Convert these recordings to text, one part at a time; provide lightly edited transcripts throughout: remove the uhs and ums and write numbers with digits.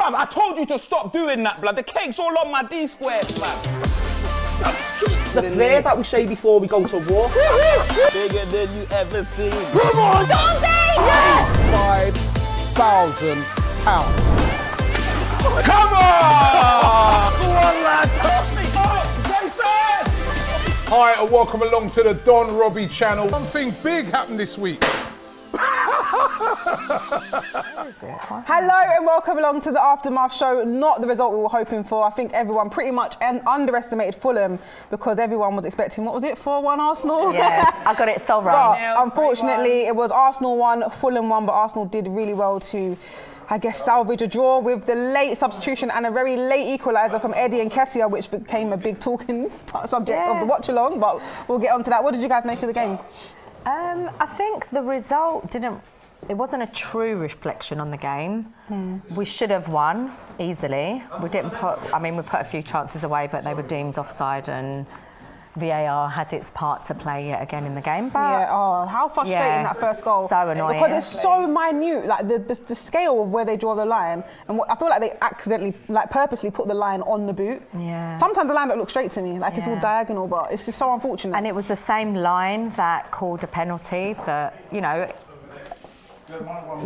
Bruv, I told you to stop doing that, blood. The cake's all on my D-squares, man. The player that we say before we go to war. Bigger than you ever seen. Come on! Yes! £5,000. Come on! One lad! Hi and welcome along to the Don Robbie channel. Something big happened this week. Hello and welcome along to the Aftermath show. Not the result we were hoping for. I think everyone pretty much underestimated Fulham because everyone was expecting, what was it, 4-1 Arsenal? Yeah, I got it so wrong. But unfortunately, it was Arsenal 1, Fulham 1, but Arsenal did really well to, I guess, salvage a draw with the late substitution and a very late equaliser from Eddie Nketiah, which became a big talking subject of the watch-along, but we'll get on to that. What did you guys make of the game? I think the result it wasn't a true reflection on the game. We should have won easily. We put a few chances away, but they were deemed offside and VAR had its part to play yet again in the game. But how frustrating that first goal. So annoying. Because it's so minute, like the scale of where they draw the line. And I feel like they accidentally, purposely put the line on the boot. Yeah. Sometimes the line don't look straight to me, it's all diagonal, but it's just so unfortunate. And it was the same line that called a penalty that,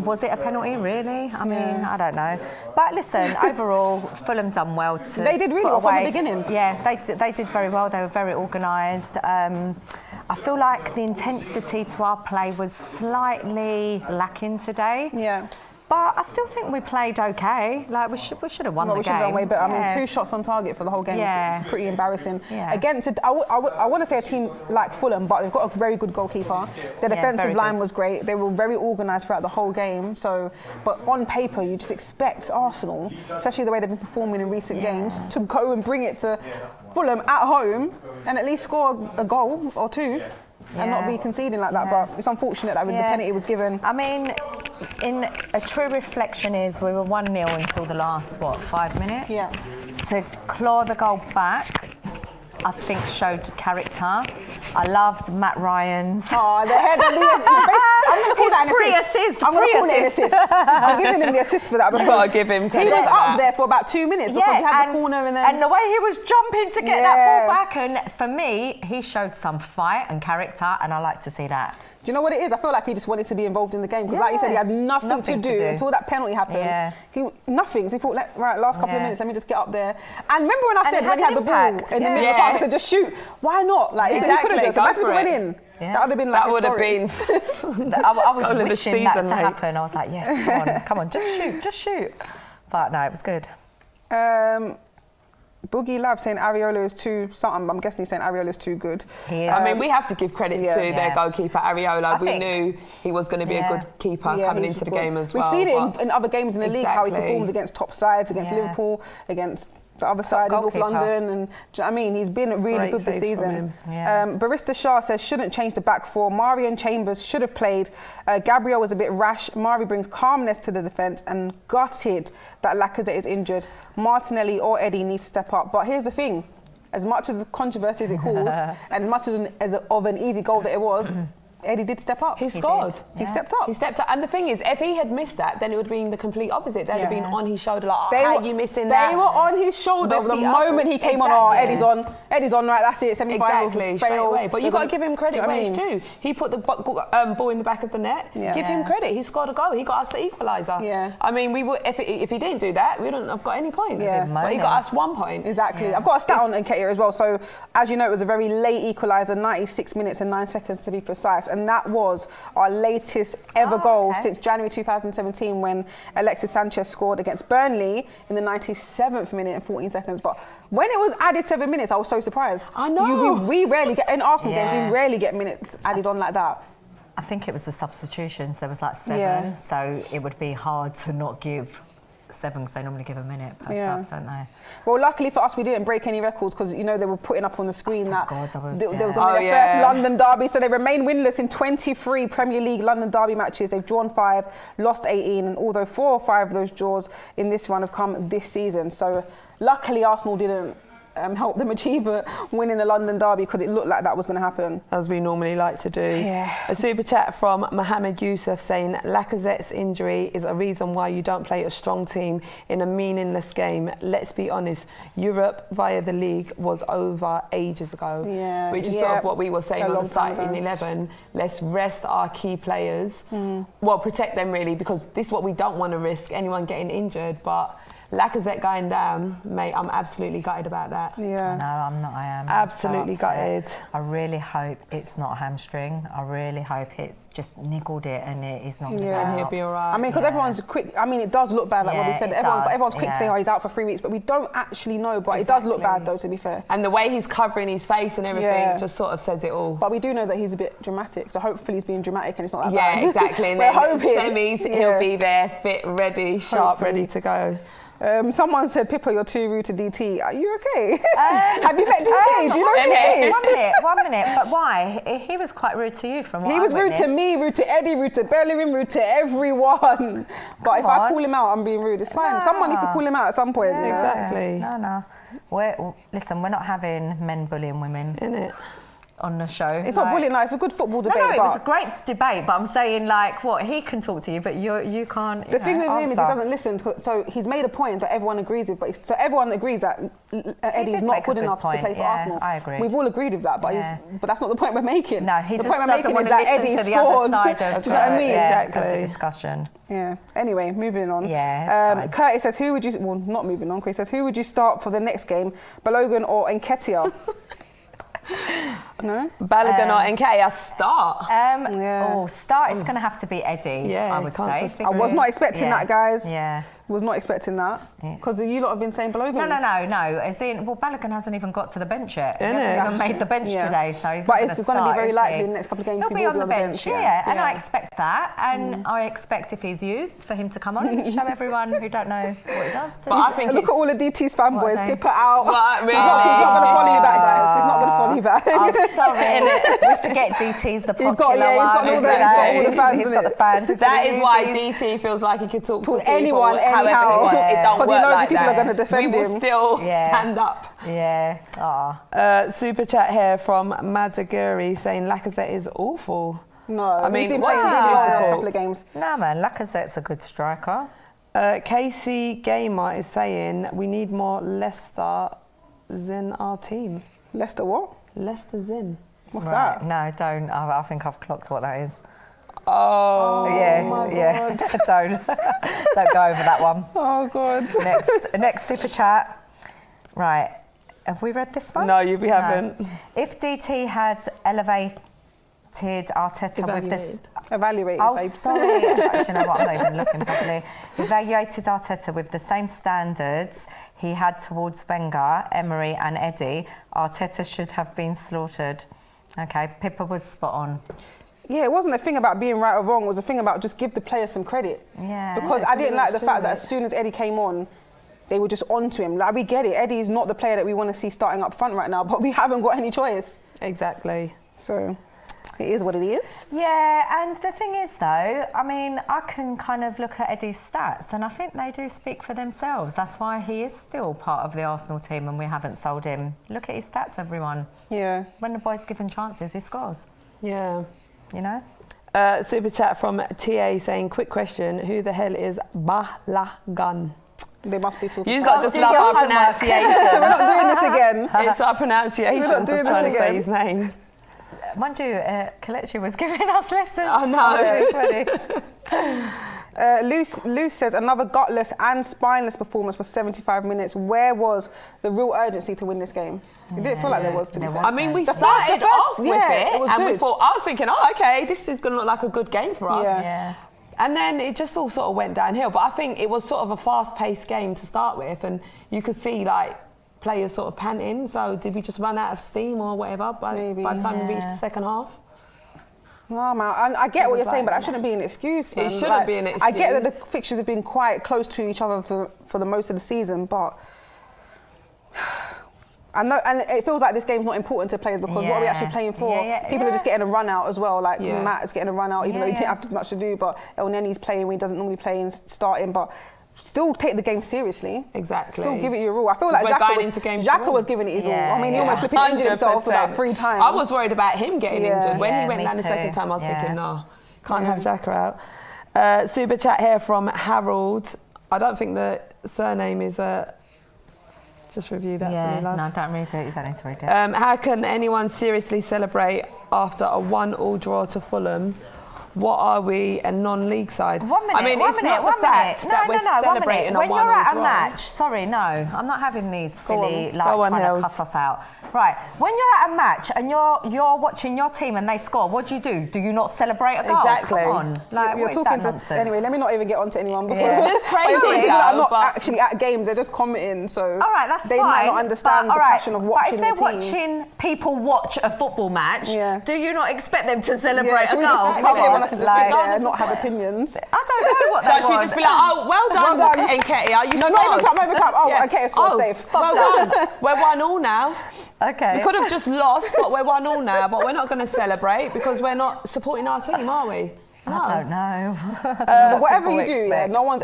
was it a penalty, really? I mean, I don't know. But listen, overall, Fulham done well. They did really well from the beginning. Yeah, they did very well. They were very organised. I feel like the intensity to our play was slightly lacking today. Yeah. But I still think we played okay. We should have won the game. We should have done way better. I mean, 2 shots on target for the whole game is pretty embarrassing. Yeah. Against, I want to say a team like Fulham, but they've got a very good goalkeeper. Their defensive line was great. They were very organised throughout the whole game. But on paper, you just expect Arsenal, especially the way they've been performing in recent games, to go and bring it to Fulham at home and at least score a goal or 2. And not be conceding like that, but it's unfortunate that the penalty was given. I mean, in a true reflection is we were 1-0 until the last, 5 minutes? Yeah. To claw the goal back, I think showed character. I loved Matt Ryan's. Oh, the head of the assist. I'm going to call that an assist. I'm going to call it an assist. I'm giving him the assist for that. You've got to give him credit. He was up there for about 2 minutes because he had the corner and then... And the way he was jumping to get that ball back, and for me, he showed some fight and character, and I like to see that. Do you know what it is? I feel like he just wanted to be involved in the game because, like you said, he had nothing to do until that penalty happened. Yeah. Nothing. So he thought, last couple of minutes, let me just get up there. And remember when I said when he had the ball in the middle of the park, I said, just shoot. Why not? He could have just. Imagine if it went in. Yeah. That would have been that would have been. I was wishing that to happen. I was like, yes, come on, just shoot. But no, it was good. Boogie Lab saying Areola is too something. I'm guessing he's saying Areola is too good. He is. I mean, we have to give credit to their goalkeeper Areola. We knew he was going to be a good keeper coming into the game as well. We've seen it in other games in the league how he's performed against top sides, against Liverpool, against the other side in North London, and do you know what I mean? He's been really good this season. Barista Shah says shouldn't change the back four. Mari and Chambers should have played. Gabriel was a bit rash. Mari brings calmness to the defence and gutted that Lacazette is injured. Martinelli or Eddie needs to step up. But here's the thing: as much as controversy as it caused, and as much of an easy goal that it was. Eddie did step up. He scored. He stepped up. He stepped up. And the thing is, if he had missed that, then it would have been the complete opposite. They'd have been on his shoulder how are you missing that? They were on his shoulder the moment he came on. Eddie's on, right, that's it, semi-finals. Exactly, straight away. But you've got to give him credit where it's due. He put the ball in the back of the net. Yeah. Give him credit. He scored a goal. He got us the equaliser. Yeah. I mean, we would if he didn't do that, we wouldn't have got any points. Yeah. But he got us 1 point. Exactly. Yeah. I've got a stat on Nketiah as well. So, as you know, it was a very late equaliser, 96 minutes and 9 seconds to be precise. And that was our latest ever goal since January 2017 when Alexis Sanchez scored against Burnley in the 97th minute and 14 seconds. But when it was added 7 minutes, I was so surprised. I know. We rarely get, in Arsenal games, we rarely get minutes added on like that. I think it was the substitutions. There was like 7, so it would be hard to not give 7 because they normally give a minute per sub, don't they? Well, luckily for us, we didn't break any records because, you know, they were putting up on the screen they were going to be their first London derby. So they remain winless in 23 Premier League London derby matches. They've drawn 5, lost 18, and although 4 or 5 of those draws in this run have come this season. So luckily Arsenal didn't help them achieve a win in the London derby, because it looked like that was going to happen. As we normally like to do. Yeah. A super chat from Mohamed Youssef saying, Lacazette's injury is a reason why you don't play a strong team in a meaningless game. Let's be honest, Europe via the league was over ages ago. Yeah. Which is sort of what we were saying on the starting 11. Let's rest our key players. Well, protect them really, because this is what we don't want to risk, anyone getting injured. But Lacazette going down, mate, I'm absolutely gutted about that. Yeah. No, I'm not. I am absolutely gutted. I really hope it's not a hamstring. I really hope it's just niggled it and it is not going to go out. And he'll be all right. I mean, because everyone's quick. I mean, it does look bad, like what we said. Everyone's quick to say, oh, he's out for 3 weeks, but we don't actually know. But it does look bad, though, to be fair. And the way he's covering his face and everything just sort of says it all. But we do know that he's a bit dramatic, so hopefully he's being dramatic and it's not that bad. Yeah, exactly. And then semis, he'll be there, fit, ready, sharp, ready to go. Someone said, Pippa, you're too rude to DT. Are you okay? Have you met DT? Do you know DT? One minute. But why? He was quite rude to you from what He was rude to me, rude to Eddie, rude to Bellerin, rude to everyone. But if I call him out, I'm being rude. It's fine. No. Someone needs to call him out at some point. Yeah. Exactly. No. Listen, we're not having men bullying women. Innit? On the show. It's not bullying, it's a good football debate. No, it was a great debate, but I'm saying, like, what, he can talk to you, but you can't. The thing with him is he doesn't listen. So he's made a point that everyone agrees with, but so everyone agrees that Eddie's not good enough to play for Arsenal. I agree. We've all agreed with that, but that's not the point we're making. No, the point we're making is that Eddie scored. Do you know what I mean? Exactly. Of the discussion. Yeah. Anyway, moving on. Yeah. Curtis says, not moving on. He says, who would you start for the next game, Bellerin or Nketiah? No? Balogun or Nketiah, start. Start is going to have to be Eddie, I would say. I was not expecting that, guys. Yeah. Was not expecting that. Because you lot have been saying Balogun. No. As in, Balogun hasn't even got to the bench yet. He hasn't even made the bench today, so he's But it's going to be very likely in the next couple of games he'll be on the bench. And I expect that. And I expect, if he's used, for him to come on and show everyone who don't know what he does. But I think look at all of DT's fanboys, Pippa out. Really? He's not going to follow you back, guys. He's not going to follow you back. I'm sorry. We forget DT's the popular one. He's got all the fans. He's got the fans. That is why DT feels like he could talk to anyone, anyhow. It don't work like people that. Are going to defend we will still stand up. Yeah. Super chat here from Managerial saying Lacazette is awful. No, I mean, he's been playing really well in a couple of games. No, man, Lacazette's a good striker. Casey Gamer is saying we need more Leicester in our team. Leicester what? Leicester in. What's that? No, don't. I think I've clocked what that is. Oh yeah. Don't go over that one. Oh God. Next super chat. Right. Have we read this one? No, we haven't. If DT had elevated Arteta with this. Evaluated. Oh, sorry. Do you know what? I'm not even looking properly. Evaluated Arteta with the same standards he had towards Wenger, Emery, and Eddie, Arteta should have been slaughtered. Okay, Pippa was spot on. Yeah, it wasn't a thing about being right or wrong. It was a thing about just give the players some credit. Yeah. Because I didn't like the fact that as soon as Eddie came on, they were just onto him. Like, we get it. Eddie's not the player that we want to see starting up front right now, but we haven't got any choice. Exactly. So it is what it is. Yeah, and the thing is, though, I mean, I can kind of look at Eddie's stats, and I think they do speak for themselves. That's why he is still part of the Arsenal team, and we haven't sold him. Look at his stats, everyone. Yeah. When the boy's given chances, he scores. Yeah. You know? Super chat from TA saying, quick question, who the hell is Balogun? They must be talking. You've got to just love our pronunciation. We're not doing this again. It's our pronunciation. We're not doing trying this to say again. his name. Mind you, Kelechi was giving us lessons. Oh no. Luce says another gutless and spineless performance for 75 minutes. Where was the real urgency to win this game? It didn't feel like there was, to be fair. I mean, we started off with it, was and good. we thought, I was thinking, oh, okay, this is going to look like a good game for us. Yeah. And then it just all sort of went downhill. But I think it was sort of a fast-paced game to start with, and you could see, like, players sort of panting. So did we just run out of steam or whatever by the time we reached the second half? No, man. I get what you're saying, but that shouldn't be an excuse, man. It shouldn't be an excuse. I get that the fixtures have been quite close to each other for the most of the season, but I know, and it feels like this game's not important to players because what are we actually playing for? People are just getting a run out as well. Like Matt is getting a run out, even though he didn't have much to do. But El Neni's playing when he doesn't normally play and starting. But still take the game seriously. Exactly. Still give it your all. I feel like Xhaka was giving it his all. I mean, he almost flipping injured himself about 3 times. I was worried about him getting injured. When he went down the second time, I was thinking, no, can't have Xhaka out. Super chat here from Harold. I don't think the surname is... just review that for me, love. No, don't read it. You don't need to read it. How can anyone seriously celebrate after a 1-1 draw to Fulham? What are we, a non-league side? 1 minute, I mean, it's not the fact that we're celebrating a 1-1 draw. When you're at a match, sorry, no, I'm not having these silly, trying to cuss us out. Right, when you're at a match and you're watching your team and they score, what do? Do you not celebrate a goal? Exactly. Come on. Like, you're what talking is that nonsense? Anyway, let me not even get onto anyone because it's just crazy. People that are not actually at games, they're just commenting, so all right, that's they might not understand the passion of watching the team. But if they're watching people watch a football match, do you not expect them to celebrate a goal? Come on, not have opinions. I don't know what they So she'd just be like, oh, well done, Nketiah, you scored. No, not even clap. Oh, Nketiah scored, safe. Well done. We're 1-1 now. Okay. We could have just lost, but we're 1-1 now. But we're not going to celebrate because we're not supporting our team, are we? No. I don't know. But whatever you do, not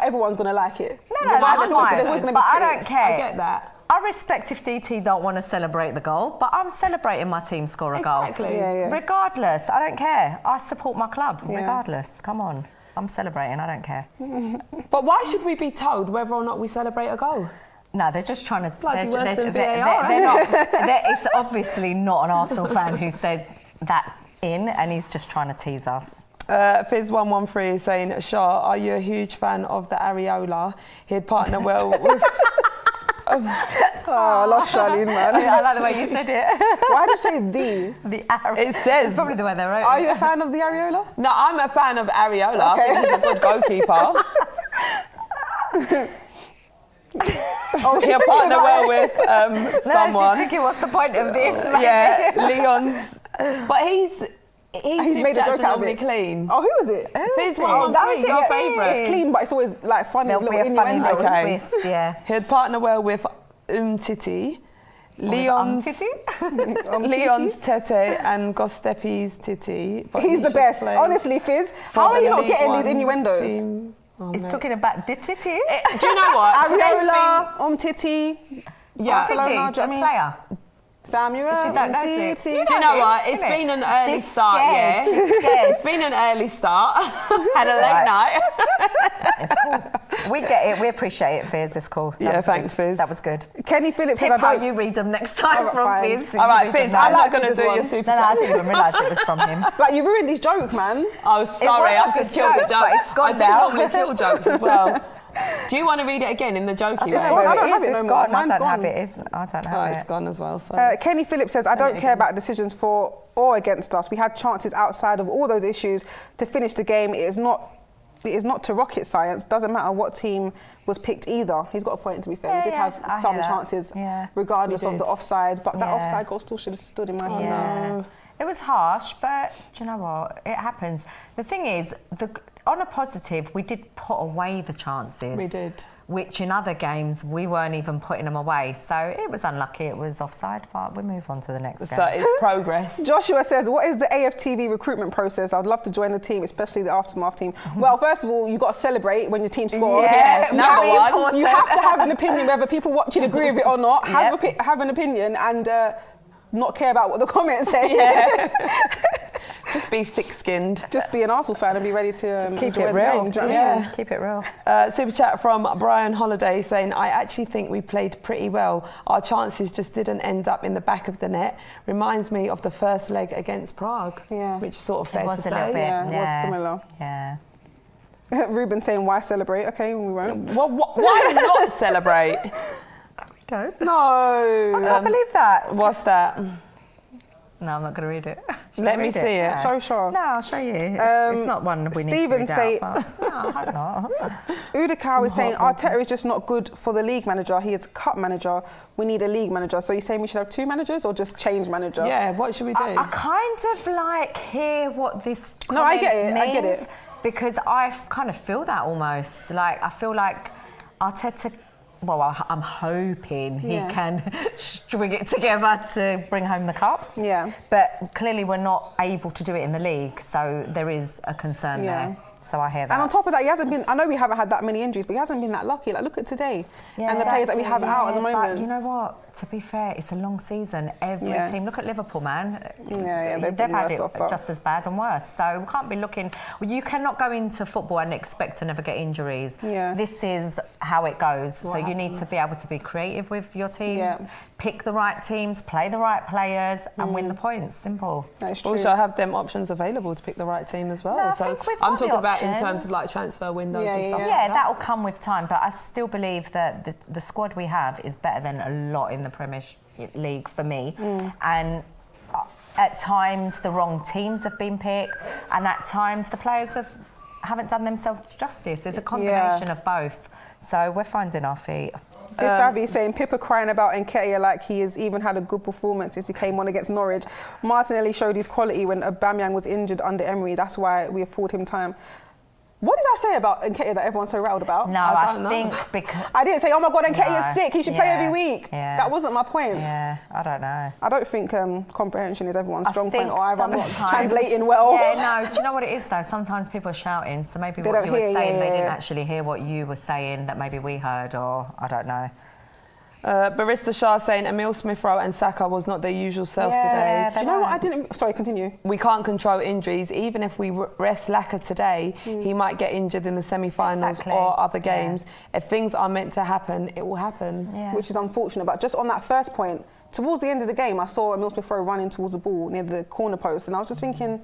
everyone's going to like it. No, that's fine. But I don't care. I get that. I respect if DT don't want to celebrate the goal, but I'm celebrating my team score a goal. Exactly. Regardless, I don't care. I support my club, regardless. Come on. I'm celebrating, I don't care. But why should we be told whether or not we celebrate a goal? No, they're just trying to... They're not, it's obviously not an Arsenal fan who said that and he's just trying to tease us. Fizz113 is saying, Shah, are you a huge fan of the Areola? He'd partner well with... I love Charlene, man. I like the way you said it. Why did you say the Areola? It says... It's probably the way they wrote it. Are you a fan of the Areola? No, I'm a fan of Areola. Okay. I think he's a good goalkeeper. She'll partner well with someone. No, she's thinking, what's the point of this? Yeah, Leon's... But he's made a joke out of it. Clean. Oh, who was it? Fizz113, your favourite. It's clean, but it's always like funny. There'll be a funny little twist, He'd partner well with Titi, Leon's Tete and Gostepi's Titi. He's the best. Honestly, Fizz, how are you not getting these innuendos? He's talking about the Titi. Do you know what? Areola, Titi. Yeah. Titi, the player. Samuel, She don't know it. Do you know what? It's been an early start, yeah. She's scared. It's been an early start. Had a late night. It's cool. We get it. We appreciate it, Fizz. It's cool. Thanks, Fizz. That was good. Kenny Phillips said, Pippa, you read them next time from Fizz. All right, Fizz, I'm not going to do your super chat. No, I didn't even realise it was from him. Like, you ruined his joke, man. Oh, sorry. I've just killed the joke. I do normally kill jokes as well. Do you want to read it again in the jokey way? I don't have it no more. I don't have it. It's gone as well. Sorry. Kenny Phillips says, I don't care about decisions for or against us. We had chances outside of all those issues to finish the game. It is not to rocket science. Doesn't matter what team was picked either. He's got a point, to be fair. We did have some chances regardless of the offside, but that offside goal still should have stood in my opinion. It was harsh, but do you know what? It happens. The thing is, on a positive, we did put away the chances. We did. Which in other games, we weren't even putting them away. So it was unlucky, it was offside, but we move on to the next game. So it's progress. Joshua says, what is the AFTV recruitment process? I'd love to join the team, especially the aftermath team. Well, first of all, you've got to celebrate when your team scores. Yeah, you have to have an opinion, whether people watching agree with it or not. Have an opinion and not care about what the comments say. Just be thick-skinned. Just be an Arsenal fan and be ready to just keep it real. Keep it real. Super chat from Brian Holiday saying, I actually think we played pretty well. Our chances just didn't end up in the back of the net. Reminds me of the first leg against Prague, which is sort of fair to say. It was a little bit. It was similar. Yeah. Ruben saying, why celebrate? Okay, we won't. Well, why not celebrate? We don't. No. I can't believe that. What's that? No, I'm not going to read it. Let me see it. Sure. No, I'll show you. It's not one we need to read out. No, I hope not. Udakau is saying, Arteta is just not good for the league manager. He is cup manager. We need a league manager. So you're saying we should have 2 managers or just change manager? Yeah, what should we do? I kind of hear what this means. I get it. Because I kind of feel that almost. Like, I feel like Arteta... Well, I'm hoping he can string it together to bring home the cup. Yeah. But clearly we're not able to do it in the league, so there is a concern there. So I hear that. And on top of that, he hasn't been. I know we haven't had that many injuries, but he hasn't been that lucky. Like, look at today and the players that we have out at the moment. But you know what? To be fair, it's a long season. Every team. Look at Liverpool, man. They've had it just as bad and worse. So we can't be looking. You cannot go into football and expect to never get injuries. Yeah. This is how it goes. So you need to be able to be creative with your team. Pick the right teams, play the right players, and win the points. Simple. That's true. Also have them options available to pick the right team as well. No, so I'm talking about in terms of like transfer windows and stuff like that. That'll come with time, but I still believe that the squad we have is better than a lot in the Premier League for me. And at times the wrong teams have been picked, and at times the players haven't done themselves justice. There's a combination of both. So we're finding our feet. Fabi saying Pippa crying about Nketiah like he has even had a good performance since he came on against Norwich. Martinelli showed his quality when Aubameyang was injured under Emery. That's why we afford him time. What did I say about Nketiah that everyone's so rattled about? No, I think because... I didn't say, oh my God, Nketiah's sick, he should play every week. That wasn't my point. Yeah, I don't know. I don't think comprehension is everyone's strong point, or either I'm not translating well. Yeah, no, do you know what it is though? Sometimes people are shouting, so maybe what you were saying, they didn't actually hear what you were saying that maybe we heard, or I don't know. Barista Shah saying Emile Smith-Rowe and Saka was not their usual self today. Do you know what I didn't... Sorry, continue. We can't control injuries. Even if we rest Lacazette today, he might get injured in the semi-finals or other games. If things are meant to happen, it will happen. Which is unfortunate. But just on that first point, towards the end of the game, I saw Emile Smith-Rowe running towards the ball near the corner post, and I was just thinking...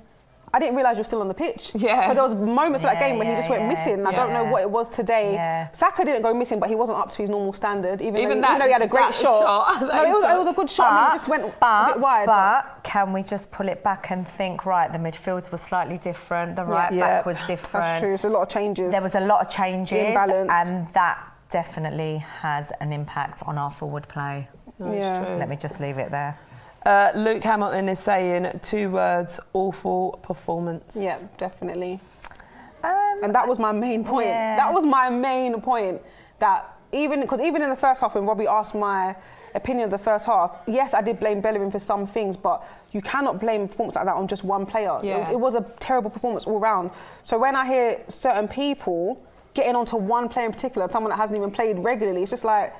I didn't realise you were still on the pitch. But there was moments of that game when he just went missing. And I don't know what it was today. Saka didn't go missing, but he wasn't up to his normal standard. Even though he had a great shot. No, it was a good shot. I mean, it just went a bit wide. But can we just pull it back and think, right, the midfield was slightly different. The right back was different. That's true. There's a lot of changes. There was a lot of changes. Imbalance. And that definitely has an impact on our forward play. Let me just leave it there. Luke Hamilton is saying 2 words: awful performance. Yeah, definitely. And that was my main point. That was my main point. That even in the first half, when Robbie asked my opinion of the first half, yes, I did blame Bellerin for some things, but you cannot blame a performance like that on just one player. It was a terrible performance all round. So when I hear certain people getting onto one player in particular, someone that hasn't even played regularly, it's just like,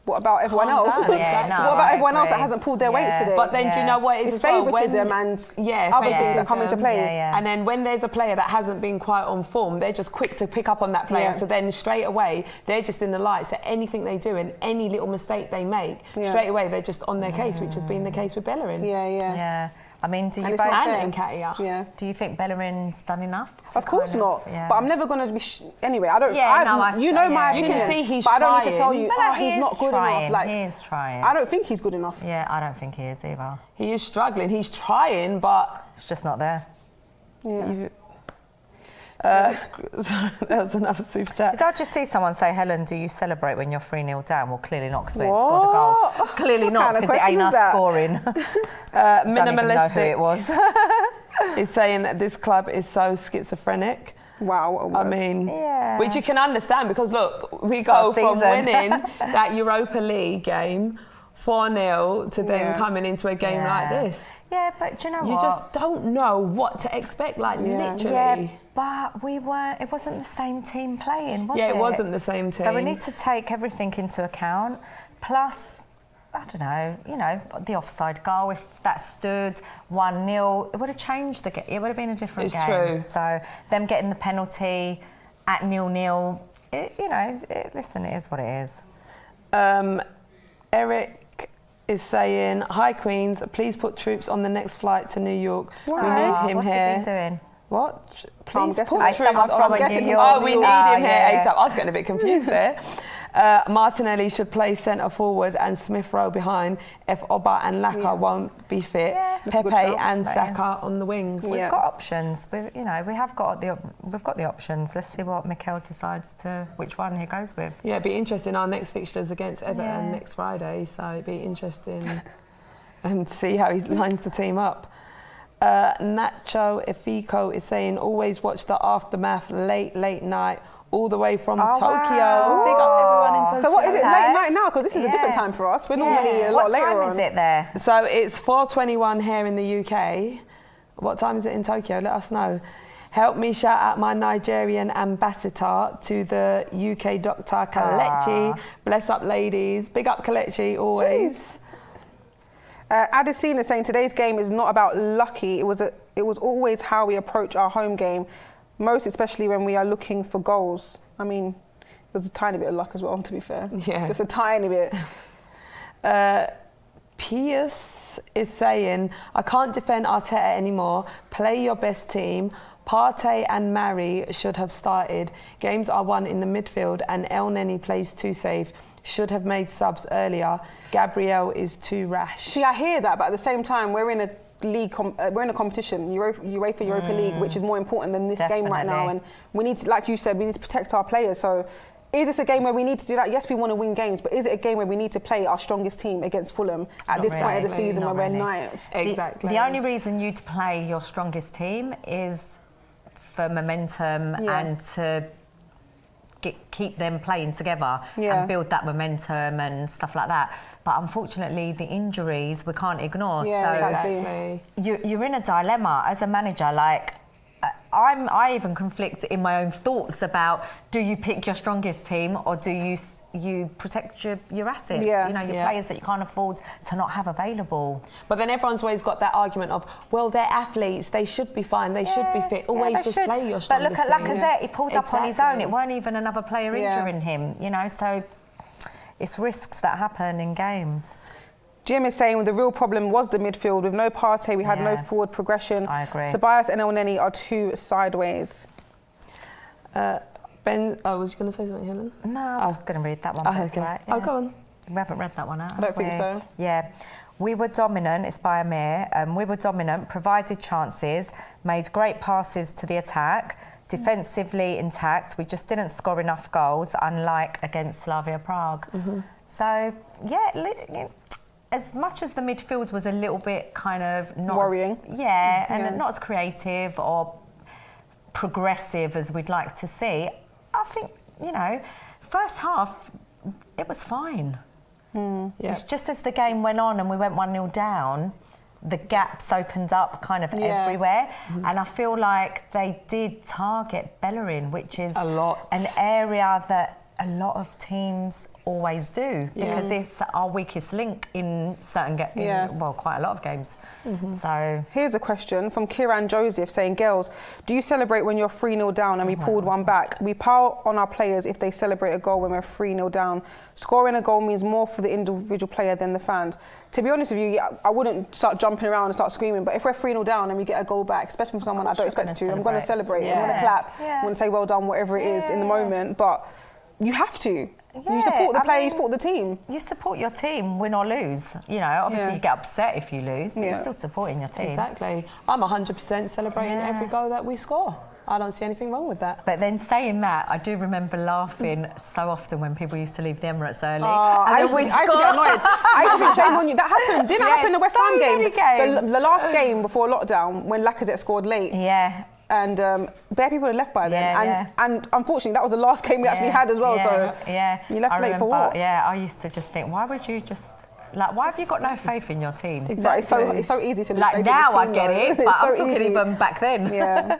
what about everyone else? What about everyone else that hasn't pulled their weight today? But then do you know what it is it's as well? favouritism and other things that come into play. And then when there's a player that hasn't been quite on form, they're just quick to pick up on that player. So then straight away, they're just in the lights. So anything they do and any little mistake they make, straight away they're just on their case, which has been the case with Bellerin. Yeah. I mean, do you both and Nketiah. Do you think Bellerin's done enough? Of course not. But I'm never going to be... Anyway, I don't... you know my opinion. You can see he's trying. But I don't need to tell you, he's not good enough. Like, he is trying. I don't think he's good enough. Yeah, I don't think he is either. He is struggling. He's trying, but... It's just not there. There was another super chat. Did I just see someone say, Helen, do you celebrate when you're 3-0 down? Well, clearly not, because we ain't scored a goal. Clearly not, because it ain't us scoring. Minimalistic. Don't even know who it was. Is saying that this club is so schizophrenic. Wow. I mean, which you can understand, because look, we go from winning that Europa League game 4-0 to then coming into a game like this. Yeah, but do you know what? You just don't know what to expect, like literally. Yeah, but it wasn't the same team playing, was it? Yeah, it wasn't the same team. So we need to take everything into account. Plus, I don't know, the offside goal, if that stood 1-0, it would have changed the game. It would have been a different game. It's true. So them getting the penalty at 0-0, listen, it is what it is. Eric is saying, hi Queens, please put troops on the next flight to New York. Wow. We need him What's here. What's he been doing? What? Please put troops someone from New York. Oh, we need him here ASAP. I was getting a bit confused there. Martinelli should play centre forward and Smith-Rowe behind if Oba and Laka won't be fit. Pepe and Saka on the wings. We've got options. We've got the options. Let's see what Mikel decides which one he goes with. Yeah, it'd be interesting. Our next fixture's against Everton next Friday, so it'd be interesting to see how he lines the team up. Nacho Efiko is saying, always watch the aftermath late night. All the way from Tokyo. Wow. Big up everyone in Tokyo. So what is it, late night now? Because this is a different time for us. We're normally a lot later on. What time is it there? So it's 4:21 here in the UK. What time is it in Tokyo? Let us know. Help me shout out my Nigerian ambassador to the UK Dr. Kelechi. Bless up, ladies. Big up, Kelechi, always. Adesina saying today's game is not about lucky. It was always how we approach our home game, most especially when we are looking for goals. I mean, there's a tiny bit of luck as well, to be fair. Yeah. Just a tiny bit. Pierce is saying, I can't defend Arteta anymore. Play your best team. Partey and Mari should have started. Games are won in the midfield and El Neni plays too safe. Should have made subs earlier. Gabriel is too rash. See, I hear that, but at the same time, we're in a league. We're in a competition, UEFA Europa League, which is more important than this game right now. And we need to, like you said, we need to protect our players. So, is this a game where we need to do that? Yes, we want to win games, but is it a game where we need to play our strongest team against Fulham at this point of the season when we're ninth? Exactly. The only reason you'd play your strongest team is for momentum and to keep them playing together and build that momentum and stuff like that. But unfortunately, the injuries we can't ignore. Yeah, so exactly. You're in a dilemma as a manager. Like, I even conflict in my own thoughts about, do you pick your strongest team or do you protect your assets? Yeah. You know, your players that you can't afford to not have available. But then everyone's always got that argument of, well, they're athletes, they should be fine, they should be fit. Always just play your strongest But look at team. Lacazette, he pulled up on his own. It weren't even another player injuring him, you know, so it's risks that happen in games. Jim is saying the real problem was the midfield. With no Partey, we had no forward progression. I agree. Ceballos and El Neni are too sideways. Ben, was you going to say something, Helen? No, I was going to read that one. Okay. Right. Oh, go on. We haven't read that one out. I don't think so. Yeah. We were dominant, it's by Amir. We were dominant, provided chances, made great passes to the attack, defensively intact. We just didn't score enough goals, unlike against Slavia Prague. So, as much as the midfield was a little bit kind of not worrying, and not as creative or progressive as we'd like to see, I think, you know, first half it was fine. It's just as the game went on and we went 1-0 down, the gaps opened up kind of everywhere, and I feel like they did target Bellerin, which is an area that a lot of teams always do, because it's our weakest link in certain quite a lot of games. So here's a question from Kieran Joseph saying, girls, do you celebrate when you're 3-0 down and we pulled one back? We pile on our players if they celebrate a goal when we're 3-0 down. Scoring a goal means more for the individual player than the fans. To be honest with you, I wouldn't start jumping around and start screaming, but if we're 3-0 down and we get a goal back, especially from someone I don't expect to, I'm going to celebrate. I'm going to clap. I'm going to say well done, whatever it is in the moment, but you have to. You support the player, you support the team. You support your team, win or lose. You know, obviously you get upset if you lose, but you're still supporting your team. Exactly. I'm 100% celebrating every goal that we score. I don't see anything wrong with that. But then saying that, I do remember laughing so often when people used to leave the Emirates early. I used to get annoyed. I used to think, shame on you. That happened. Didn't happen in the West Ham game. The last game before lockdown, when Lacazette scored late. Yeah. And bare people had left by then, and unfortunately that was the last game we actually had as well. So you left late for what? Yeah, I used to just think, why would you just why have you got no faith in your team? Exactly. It's so easy to lose like faith now in I team, get it, but I'm talking even back then. Yeah.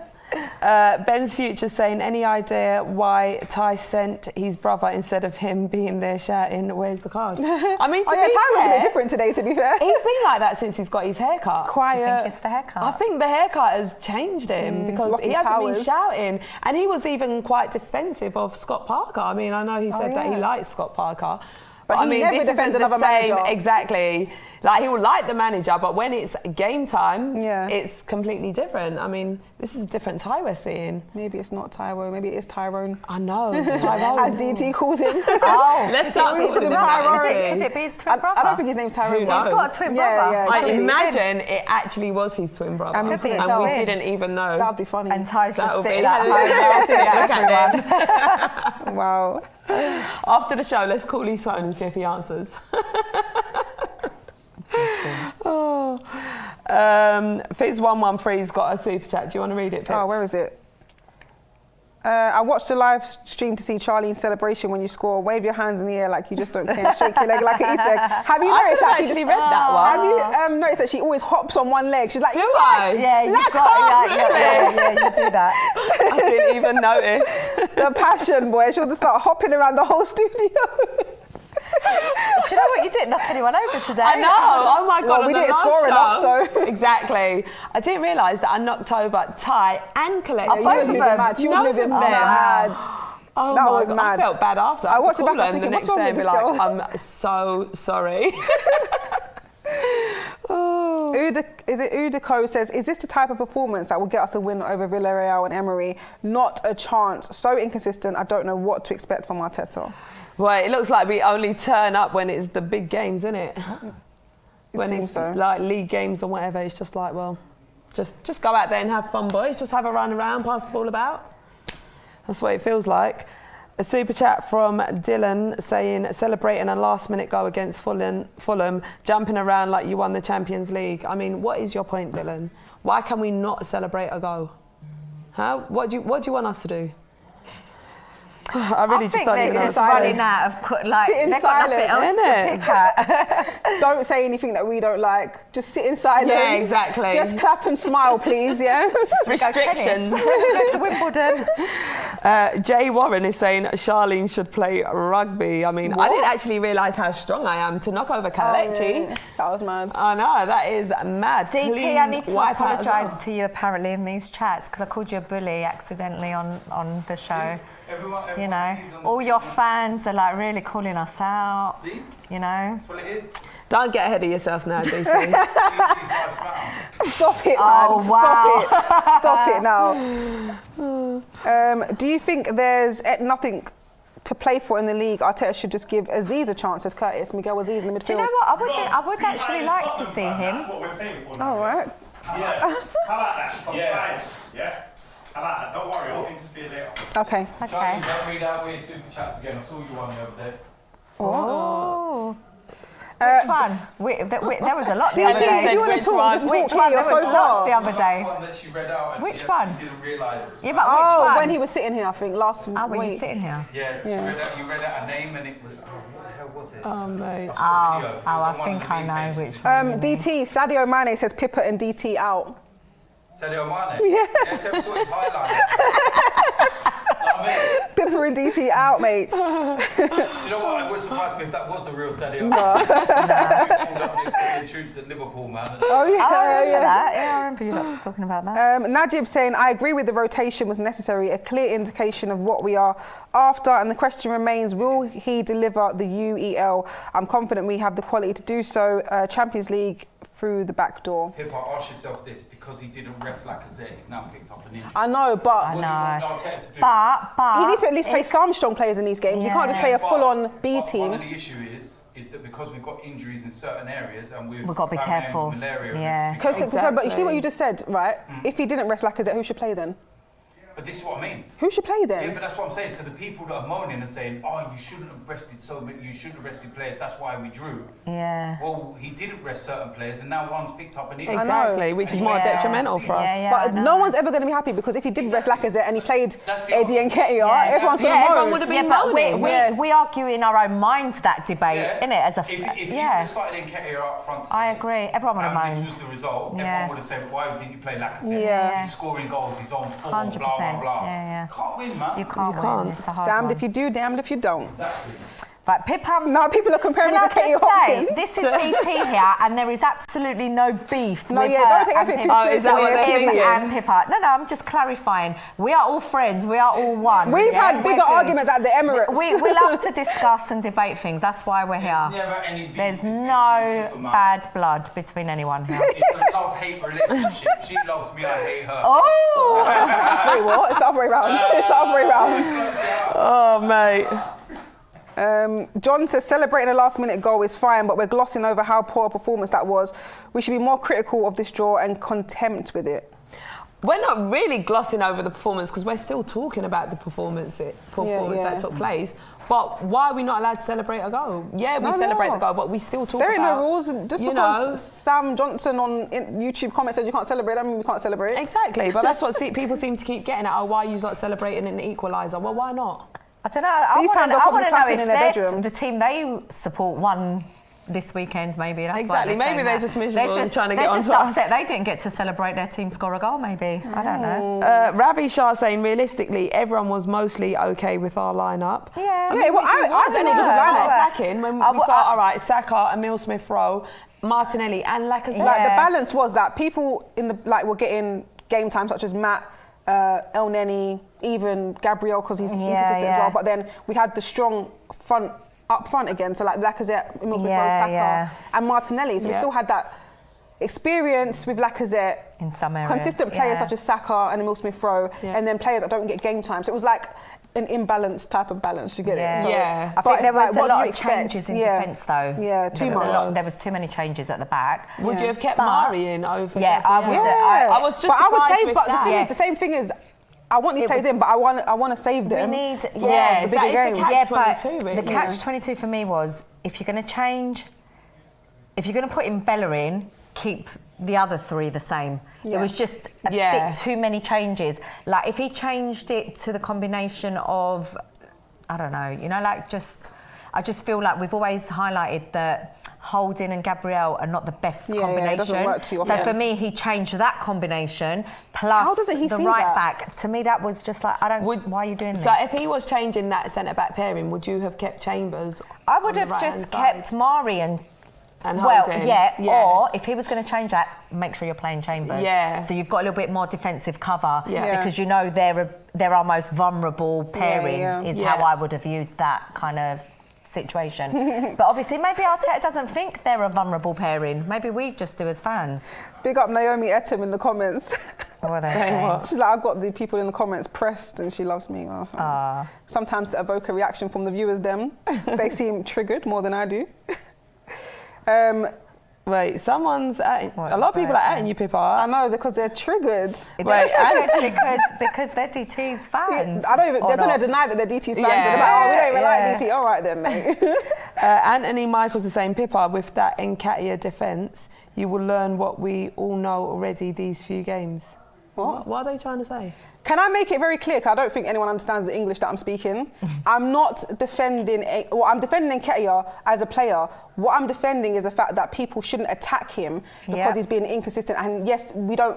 Ben's Future saying, any idea why Ty sent his brother instead of him being there shouting, where's the card? I mean, Ty was a bit different today, to be fair. He's been like that since he's got his haircut. Quiet. Do you think it's the haircut? I think the haircut has changed him because he hasn't been shouting. And he was even quite defensive of Scott Parker. I mean, I know he said that he likes Scott Parker. But I mean, never this isn't the same, exactly. Like, he will like the manager, but when it's game time, it's completely different. I mean, this is a different Ty we're seeing. Maybe it's not Tyrone, maybe it is Tyrone. I know, Tyrone. As DT calls him. Let's start calling him Tyrone. Could it be his twin brother? I don't think his name's Tyrone. Who knows? He's got a twin brother. I imagine it actually was his twin brother. And we didn't even know. That'd be funny. And Ty's just sitting at home. Wow. After the show, let's call his phone and see if he answers. Fitz113's got a super chat. Do you want to read it, Fitz? Oh, where is it? I watched a live stream to see Charlene's celebration when you score. Wave your hands in the air like you just don't care. Shake your leg like an Easter egg. Have you noticed that? She read that one. Have you noticed that she always hops on one leg? She's like, yes! Yeah, you do that. I didn't even notice. The passion, boy. She'll just start hopping around the whole studio. Do you know what? You didn't knock anyone over today. I know. Oh my God. Well, we didn't score enough, so. Exactly. I didn't realise that I knocked over Ty and Colette. Both of them. She was moving mad. Oh that my was God. mad. I felt bad after. I watched it back the next day and be like, I'm so sorry. Udico says, is this the type of performance that will get us a win over Villarreal and Emery? Not a chance. So inconsistent. I don't know what to expect from Arteta. Well, it looks like we only turn up when it's the big games, isn't it? When it's so. like league games or whatever, it's just like, well, just go out there and have fun, boys. Just have a run around, pass the ball about. That's what it feels like. A super chat from Dylan saying, celebrating a last-minute goal against Fulham, jumping around like you won the Champions League. I mean, what is your point, Dylan? Why can we not celebrate a goal? Huh? What do you want us to do? I really think they're just running out of they've got nothing else to pick at. Don't say anything that we don't like. Just sit in silence. Yeah, exactly. Just clap and smile, please. Yeah. Restrictions. Go to Wimbledon. Jay Warren is saying Charlene should play rugby. I mean, I didn't actually realise how strong I am to knock over Kalechi. Oh, yeah. That was mad. I know, that is mad. DT, I need to apologise to you apparently in these chats because I called you a bully accidentally on the show. Everyone you know, all your fans are like really calling us out. See? You know. That's what it is. Don't get ahead of yourself now, DT. Stop it, man. Oh, wow. Stop it now. Do you think there's nothing to play for in the league? Arteta should just give Aziz a chance as Curtis, Miguel Aziz in the midfield. Do you know what? I would actually like to see him. That's what we're paying for. All right. Yeah. How about that? Yeah. How about that? Don't worry, I'll interfere later. Okay. Charlie, don't read out weird super chats again. I saw you on the other day. Oh. Which one? There was a lot the other day. If you want to talk, just which talk one? here. There was lots the other day. One that she read out. Which one? Didn't realise. Yeah, but which one? when he was sitting here, I think, last week. Oh, when you were sitting here? Yeah, you read out a name and it was, what the hell was it? Oh, mate. I think I know which one. DT, Sadio Mane says Pippa and DT out. Sadio Mane? Yeah. Tell us what his highlight. Pippa and DT out, mate. Do you know what? It wouldn't surprise me if that was the real Sadio. No. Pulled up next to the troops at Liverpool, man. Oh, yeah. I remember that. Yeah, I remember you lot talking about that. Najib saying, I agree with the rotation was necessary, a clear indication of what we are after, and the question remains, will he deliver the UEL? I'm confident we have the quality to do so. Champions League through the back door. Pippa, ask yourself this, because he didn't rest Lacazette, he's now picked up an injury. I know, but What do you want Arteta to do? But he needs to at least play some strong players in these games. You can't just play a full-on B team. One of the issue is that because we've got injuries in certain areas and we've got to be careful. Malaria, Yeah. But you see what you just said, right? If he didn't rest Lacazette, who should play then? But this is what I mean. Who should play then? Yeah, but that's what I'm saying. So the people that are moaning and saying, "Oh, you shouldn't have rested you shouldn't have rested players. That's why we drew." Yeah. Well, he didn't rest certain players, and now one's picked up an injury. Exactly, which is more detrimental for us. But no one's ever going to be happy because if he did rest Lacazette and he played Eddie and Nketiah, everyone's going to moan. Everyone would have been moaning. We argue in our own minds that debate, innit? As a if you would have started Nketiah up front, I agree. Everyone would have moaned. This was the result. Everyone would have said, "Why didn't you play Lacazette? Yeah. He's scoring goals. He's on form. 100%. Blah blah blah." Yeah. You can't win, man. You can't win. It's a hard Damned one. if you do, damned if you don't. Exactly. But Pippa, now people are comparing me to Katie Hopkins. This is DT here, and there is absolutely no beef with her don't take everything too seriously. Is that what they're Kim thinking? and Pippa. No, I'm just clarifying. We are all friends. We are all one. We've had bigger arguments at the Emirates. We love to discuss and debate things. That's why we're here. Never any beef There's between no people, man. bad blood between anyone here. It's a love-hate relationship. She loves me, I hate her. Oh! Wait, what? It's the other way round. It's the other way round. Oh, mate. John says celebrating a last-minute goal is fine, but we're glossing over how poor a performance that was. We should be more critical of this draw and contempt with it. we're not really glossing over the performance because we're still talking about the performance that took place. But why are we not allowed to celebrate a goal? Yeah, we celebrate the goal, but we still talk about... There ain't no rules. Just because Sam Johnson on YouTube comments said you can't celebrate, I mean we can't celebrate. Exactly, but that's what people seem to keep getting at. Oh, why are you not celebrating an equaliser? Well, why not? I don't know. I want to know if the team they support won this weekend, maybe. That's exactly. Maybe they're just miserable and trying to get on to us. They're just upset they didn't get to celebrate their team score a goal, maybe. I don't know. Ravi Shah saying, realistically, everyone was mostly OK with our lineup. Yeah. I was any good attacking when we saw, all right, Saka, Emile Smith-Rowe, Martinelli and Lacazette. Like, the balance was that people in the were getting game time, such as Matt, El Neni, even Gabriel, because he's inconsistent as well. But then we had the strong up front again, so like Lacazette, Emile Smith-Rowe, Saka, and Martinelli. So we still had that experience with Lacazette in some areas. Consistent players such as Saka and Emile Smith-Rowe, and then players that don't get game time. So it was like an imbalanced type of balance. You get it? So I think there was a lot of changes in defence, though. Yeah, too much. There was too many changes at the back. Would you have kept Mari in over? Yeah, I would. I was just. But I would say, with but that. the same thing is, I want these players in, but I want to save them. We need, the catch-22, really. The catch-22 for me was, if you're going to change, if you're going to put in Bellerin, keep the other three the same. It was just a bit too many changes. Like, if he changed it to the combination of, I don't know, I just feel like we've always highlighted that Holding and Gabriel are not the best combination. Yeah, it doesn't work too often. So for me, he changed that combination plus the right back. To me, that was just like, why are you doing this? So if he was changing that centre-back pairing, would you have kept Chambers? I would have just kept Mari and Holding. Or if he was going to change that, make sure you're playing Chambers. Yeah. So you've got a little bit more defensive cover because you know they're our most vulnerable pairing is how I would have viewed that kind of situation. But obviously maybe Arteta doesn't think they're a vulnerable pairing. Maybe we just do as fans. Big up Naomi Etim in the comments. What are they saying? She's like, I've got the people in the comments pressed and she loves me. Sometimes to evoke a reaction from the viewers, they seem triggered more than I do. Wait, someone's a lot of people are atting you, Pippa. I know, because they're triggered. Wait, because they're DT's fans. They're going to deny that they're DT's fans. They're like, we don't even like DT. All right then, mate. Anthony Michaels is saying, Pippa, with that Nketiah defence, you will learn what we all know already these few games. What are they trying to say? Can I make it very clear? Because I don't think anyone understands the English that I'm speaking. I'm not defending... I'm defending Nketiah as a player. What I'm defending is the fact that people shouldn't attack him because he's being inconsistent. And yes,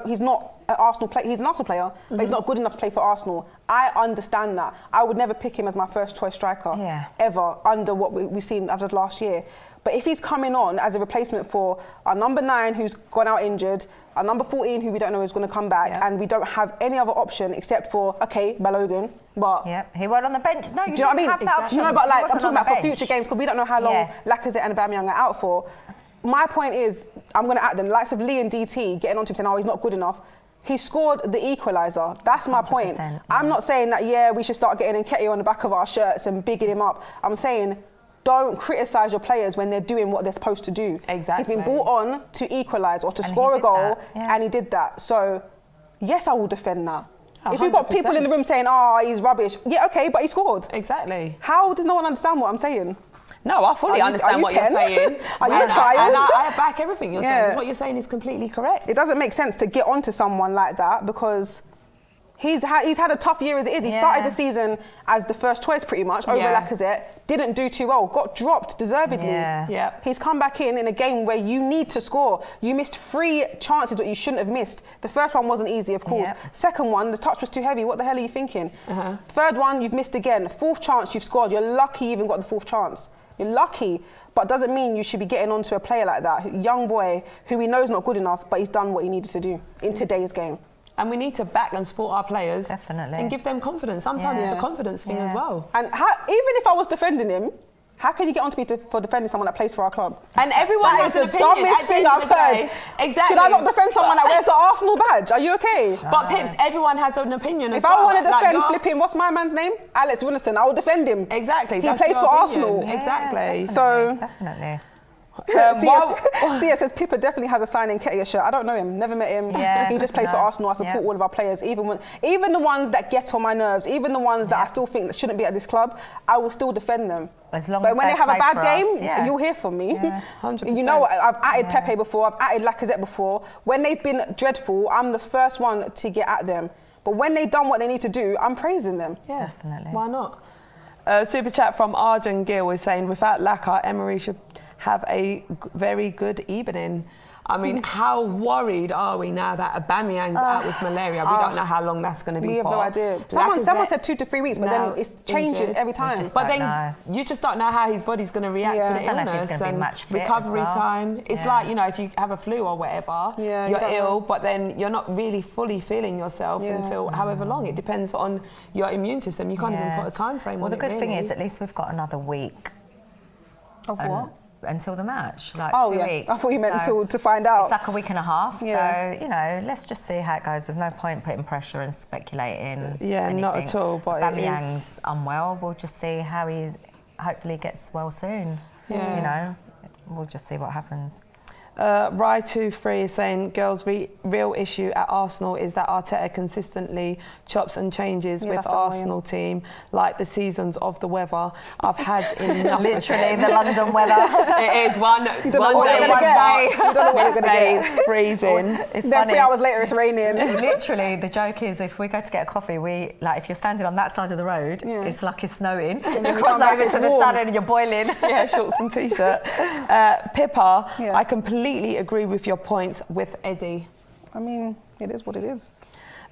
he's not an Arsenal player. He's an Arsenal player, but he's not good enough to play for Arsenal. I understand that. I would never pick him as my first choice striker ever under what we've seen after last year. But if he's coming on as a replacement for our number 9 who's gone out injured, our number 14 who we don't know is going to come back, and we don't have any other option except for, Bellerin, but... Yeah, he went on the bench. No, you do you know what I mean? Have that option. No, but like, I'm talking about for future games because we don't know how long Lacazette and Aubameyang are out for. My point is, I'm going to at them, the likes of Lee and DT getting onto him saying, he's not good enough. He scored the equaliser. That's my 100%, point. I'm not saying that, we should start getting Nketiah on the back of our shirts and bigging him up. I'm saying... don't criticise your players when they're doing what they're supposed to do. Exactly. He's been brought on to equalise or to score a goal, and he did that. So, yes, I will defend that. 100%. If you've got people in the room saying, he's rubbish, but he scored. Exactly. How does no one understand what I'm saying? No, I fully understand what you're saying. Are you a child? And I back everything you're saying. What you're saying is completely correct. It doesn't make sense to get onto someone like that because... He's had a tough year as it is. He started the season as the first choice pretty much over Lacazette. Didn't do too well. Got dropped deservedly. Yeah. He's come back in a game where you need to score. You missed 3 chances that you shouldn't have missed. The first one wasn't easy, of course. Second one, the touch was too heavy. What the hell are you thinking? Third one, you've missed again. 4th chance, you've scored. You're lucky you even got the 4th chance. You're lucky. But doesn't mean you should be getting onto a player like that. Young boy who we know is not good enough, but he's done what he needed to do in today's game. And we need to back and support our players. Definitely. And give them confidence. Sometimes it's a confidence thing as well. And even if I was defending him, how can you get onto me for defending someone that plays for our club? And everyone has an opinion. That is the dumbest thing I've heard. Exactly. Should I not defend someone that wears the Arsenal badge? Are you okay? But Pips, everyone has an opinion as well. If I want to defend flipping, what's my man's name? Alex Winston. I will defend him. Exactly. He plays for Arsenal. Exactly. So definitely. CF says Pippa definitely has a signed Nketiah shirt. I don't know him, never met him. He just plays for Arsenal. I support all of our players, even the ones that get on my nerves, even the ones that I still think that shouldn't be at this club. I will still defend them. As long but as when they have a bad game, us, you'll hear from me. 100%. You know, I've added Pepe before, I've added Lacazette before. When they've been dreadful, I'm the first one to get at them. But when they've done what they need to do, I'm praising them. Yeah, definitely. Why not? Super chat from Arjun Gill is saying, without Laka, Emery should have a very good evening. I mean, how worried are we now that Aubameyang's out with malaria? We don't know how long that's going to be for. We have no idea. Someone said 2 to 3 weeks, but then it's changing every time. But then you just don't know how his body's going to react to the illness and recovery time. It's like, you know, if you have a flu or whatever, you're ill, but then you're not really fully feeling yourself until however long. It depends on your immune system. You can't even put a time frame on it. Well, the good thing is, at least we've got another week. Of what? Until the match, like 2 weeks. I thought you meant to find out. It's like a week and a half, so, you know, let's just see how it goes. There's no point putting pressure and speculating. Yeah, not at all, but Aubameyang's unwell. We'll just see how he hopefully gets well soon. Yeah. You know, we'll just see what happens. Rai23 is saying, girls, real issue at Arsenal is that Arteta consistently chops and changes with Arsenal team like the seasons of the weather. I've had enough. Literally the London weather. It is one day, next day it's freezing. Then 3 hours later it's raining. Literally, the joke is if we go to get a coffee, if you're standing on that side of the road, it's like it's snowing. You cross over to the sun and you're boiling. Yeah, shorts and t-shirt. Pippa, I completely agree with your points with Eddie. I mean, it is what it is.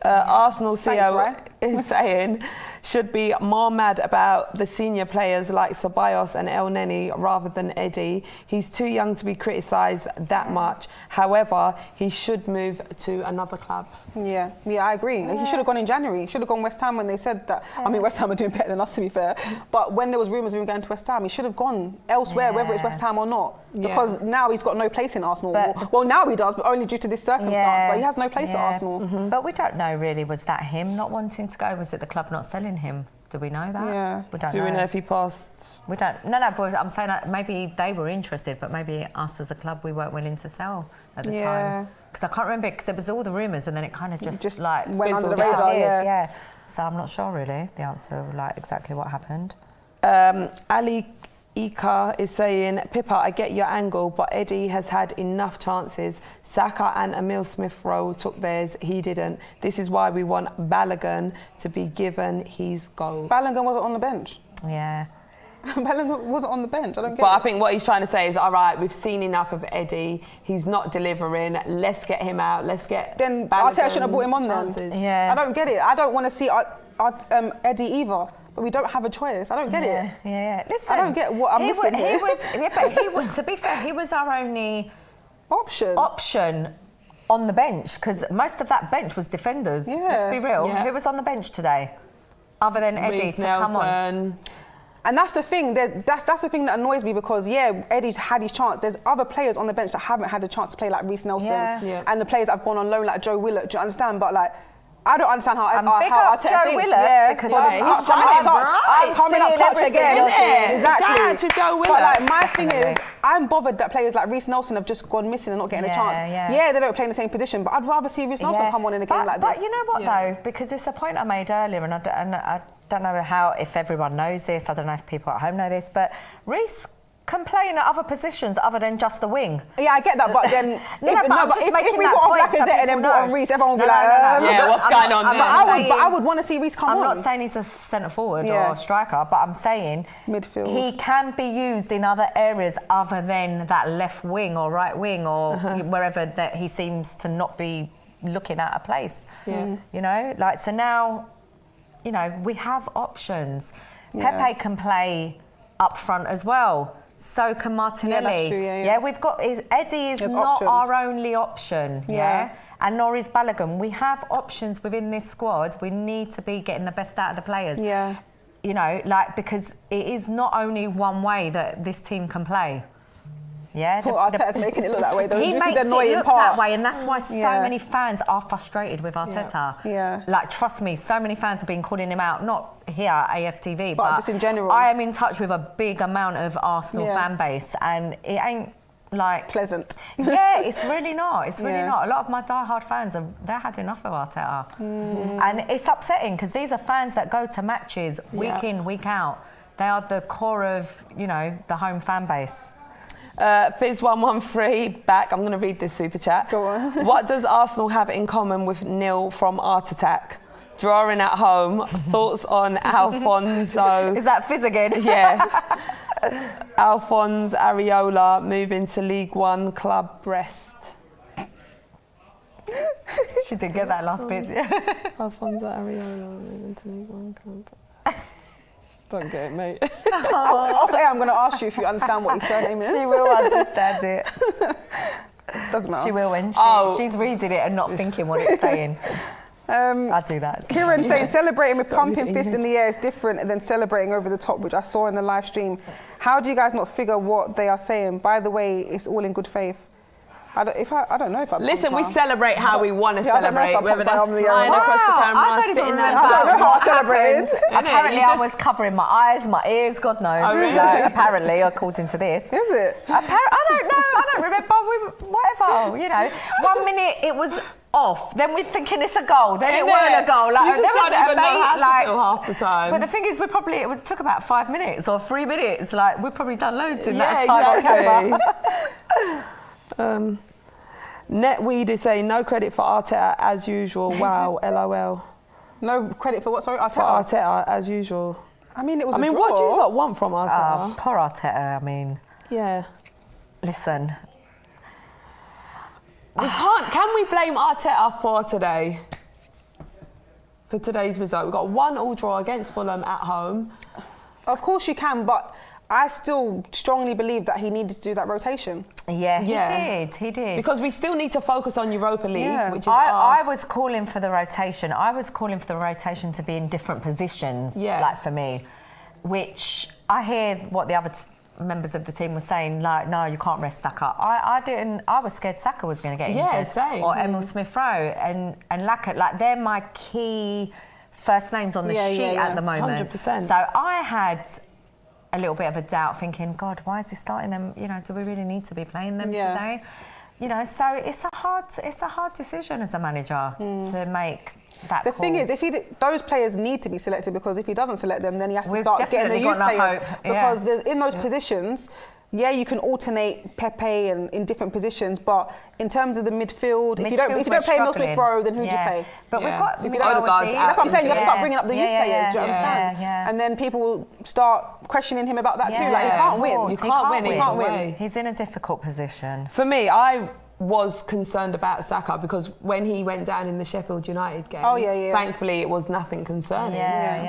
Arsenal CEO is saying should be more mad about the senior players like Ceballos and El Neni rather than Eddie. He's too young to be criticised that much. However, he should move to another club. Yeah, I agree. He should have gone in January. He should have gone West Ham when they said that. I mean, West Ham are doing better than us, to be fair. But when there was rumours of him going to West Ham, he should have gone elsewhere, whether it's West Ham or not. Because now he's got no place in Arsenal. Well, now he does, but only due to this circumstance. But he has no place at Arsenal. But we don't know really. Was that him not wanting to go? Was it the club not selling him? Do we know that? Yeah. We don't know. Do we know if he passed? We don't. No, but I'm saying that maybe they were interested, but maybe us as a club, we weren't willing to sell at the time. Because I can't remember, because it was all the rumours and then it kind of just like went under the radar. Yeah. So I'm not sure really the answer, like exactly what happened. Ali Ika is saying, Pippa, I get your angle, but Eddie has had enough chances. Saka and Emil Smith-Rowe took theirs, he didn't. This is why we want Bellerin to be given his goal. Bellerin wasn't on the bench. Yeah. Bellerin wasn't on the bench, I don't get it. But I think what he's trying to say is, all right, we've seen enough of Eddie, he's not delivering, let's get him out, let's get Then Arteta shouldn't have brought him on chances. then. Yeah. I don't get it. I don't want to see Eddie either. But we don't have a choice. I don't get it. Yeah. Listen, I don't get what I'm missing here. To be fair, he was our only option on the bench, because most of that bench was defenders. Yeah. Let's be real. Who was on the bench today, other than Eddie to come on? And that's the thing. That's the thing that annoys me, because Eddie's had his chance. There's other players on the bench that haven't had a chance to play, like Reece Nelson, and the players that have gone on loan, like Joe Willett. Do you understand? But like, I don't understand how Arteta thinks. Because he's coming up clutch again. Exactly. Shout out to Joe Willett. But like, my thing is, I'm bothered that players like Reece Nelson have just gone missing and not getting a chance. Yeah, they don't play in the same position, but I'd rather see Reece Nelson come on in a game like this. But you know what though? Because it's a point I made earlier, and I don't know if everyone knows this. I don't know if people at home know this, but Reece can play in other positions other than just the wing. Yeah, I get that, but then if we got on Lacazette and then brought on Reece, everyone would be like, yeah, what's going on there? But I would want to see Reece come on. I'm not saying he's a centre forward or a striker, but I'm saying midfield. He can be used in other areas other than that left wing or right wing or wherever that he seems to not be looking at a place. Yeah. You know, like, so now, you know, we have options. Pepe can play up front as well. So can Martinelli. Yeah, that's true, yeah. We've got Eddie is not our only option. And nor is Bellerin. We have options within this squad. We need to be getting the best out of the players. Yeah. You know, like, because it is not only one way that this team can play. Yeah, Arteta's making it look that way, though. He makes it look that way, and that's why so many fans are frustrated with Arteta. Yeah. Like, trust me, so many fans have been calling him out, not here at AFTV, but just in general. I am in touch with a big amount of Arsenal fan base, and it ain't like pleasant. Yeah, it's really not. It's really not. A lot of my die-hard fans they're had enough of Arteta, and it's upsetting because these are fans that go to matches week in, week out. They are the core of the home fan base. Fizz113 back. I'm going to read this super chat. Go on. What does Arsenal have in common with nil from Arteta? Drawing at home. Thoughts on Alfonso? Is that Fizz again? Yeah. Alphonse Areola moving to League One club Brest. She did get that last bit. Alphonse Areola moving to League One club. Don't get it, mate. Off air, I'm going to ask you if you understand what his surname is. She will understand it. Doesn't matter. She will when she's reading it and not thinking what it's saying. I do that. Kieran saying celebrating with pumping fist in the air is different than celebrating over the top, which I saw in the live stream. How do you guys not figure what they are saying? By the way, it's all in good faith. I don't know if I. Listen, we celebrate how we want to celebrate, whether that's flying across the camera, sitting there. I don't know how I celebrated. Apparently, I was covering my eyes, my ears, God knows. Oh, really? Apparently, according to this. Is it? I don't know. I don't remember. Whatever. 1 minute it was off. Then we're thinking it's a goal. Then it wasn't a goal. Like, you just don't even know how to feel half the time. But the thing is, it took about 5 minutes or 3 minutes. Like we've probably done loads in that time on camera. Netweed is saying no credit for Arteta as usual. Wow, LOL. No credit for what? Sorry, Arteta. For Arteta as usual. I mean, it was. I mean, what do you lot want from Arteta? Poor Arteta. I mean. Yeah. Listen. We can't. Can we blame Arteta for today? For today's result, we got 1-1 draw against Fulham at home. Of course you can, but I still strongly believe that he needed to do that rotation. Yeah, he did. Because we still need to focus on Europa League, which is I was calling for the rotation. I was calling for the rotation to be in different positions, like for me, which I hear what the other members of the team were saying, like, no, you can't rest Saka. I didn't. I was scared Saka was going to get injured. Yeah, same. Or Emil Smith-Rowe and Lacazette. Like, they're my key first names on the sheet at the moment. 100%. So I had a little bit of a doubt, thinking, God, why is he starting them? Do we really need to be playing them today? So it's a hard decision as a manager to make. The thing is, those players need to be selected, because if he doesn't select them, then he has to start getting the youth players. Because in those positions, you can alternate Pepe and in different positions, but in terms of the midfield, if you don't play Smith-Rowe, then who do you play? But we've got Odegaard. That's what I'm saying. You have to start bringing up the youth players. Do you understand? Yeah. And then people will start questioning him about that too. Like, he can't win. You can't win. He's in a difficult position. For me, I was concerned about Saka because when he went down in the Sheffield United game, thankfully it was nothing concerning.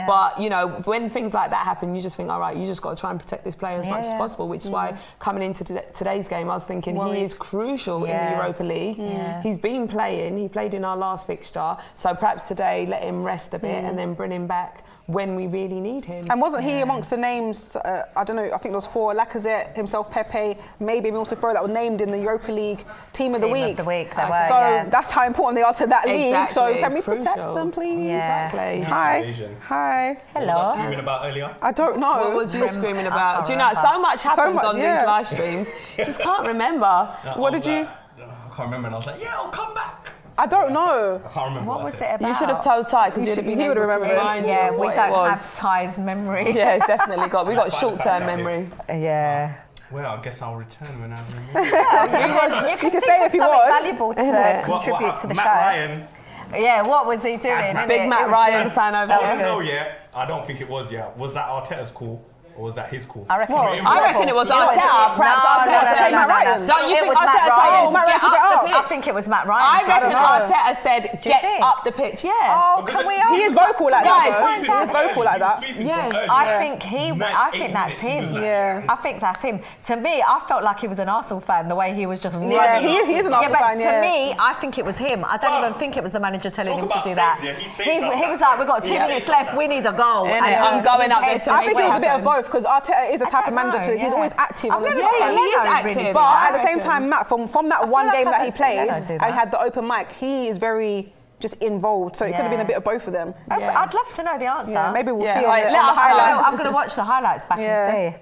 But when things like that happen, you just think, all right, you just got to try and protect this player as much as possible, which is why coming into today's game, I was thinking he is crucial in the Europa League. He's been playing, he played in our last fixture, so perhaps today let him rest a bit and then bring him back when we really need him. And wasn't he amongst the names, I don't know, I think there was 4, Lacazette, himself, Pepe, maybe Emil Smith-Rowe, that were named in the Europa League Team of the Week. That's how important they are to that league. So can we protect them, please? Yeah. Exactly. Hi. Hello. What was I screaming about earlier? I don't know. What was you screaming about? Do you know, so much happens on these live streams. Just can't remember. What did you? I can't remember, and I was like, I'll come back. I don't know. I can't remember what was it about. You should have told Ty, because he would have remembered. Yeah, we don't have Ty's memory. Yeah, definitely we got short-term memory. Yeah. Well, I guess I'll return when I remember. You can stay if you want. Valuable to contribute to the show. Matt Ryan. Yeah, what was he doing? Big Matt Ryan fan over here. I don't think it was. Was that Arteta's call? Or was that his call? I reckon it was Arteta. Perhaps Arteta said Matt Ryan. Don't you think Arteta told him to get up the pitch? I think it was Matt Ryan. I reckon Arteta said get up the pitch. Yeah. Oh, can we? He is vocal like that. Guys, he is vocal like that. Yeah. I think that's him. Yeah. I think that's him. To me, I felt like he was an Arsenal fan, the way he was just running. Yeah, he is an Arsenal fan. To me, I think it was him. I don't even think it was the manager telling him to do that. He was like, we've got 2 minutes left. We need a goal. And I'm going up there to I think it was a bit of both, because Arteta is a type of manager he's always active. He is active. But at the same time, Matt, from that one game that he played and had the open mic, he is very just involved. So it could have been a bit of both of them. I'd love to know the answer. Yeah, maybe we'll see on the highlights. I'm going to watch the highlights back and see.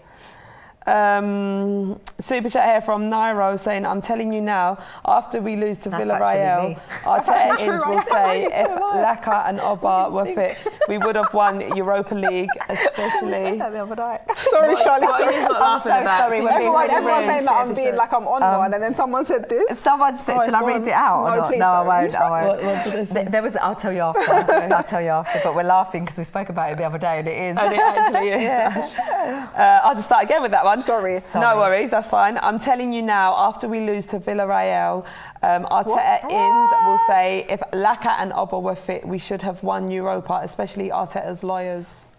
Super chat here from Nairo saying, I'm telling you now, after we lose to Villarreal, Arteta will say if Laka and Oba were fit, we would have won Europa League, especially. Sorry, Charlie. I'm so sorry. Everyone's saying that I'm being like I'm on one, and then someone said this. Someone said, shall I read it out? No, please I don't. won't. What did they say? There was. I'll tell you after. I'll tell you after. But we're laughing because we spoke about it the other day, and it is. And it actually is. I'll just start again with that one. Sorry. No worries, that's fine. I'm telling you now, after we lose to Villarreal, Arteta will say if Laka and Oba were fit, we should have won Europa, especially Arteta's lawyers.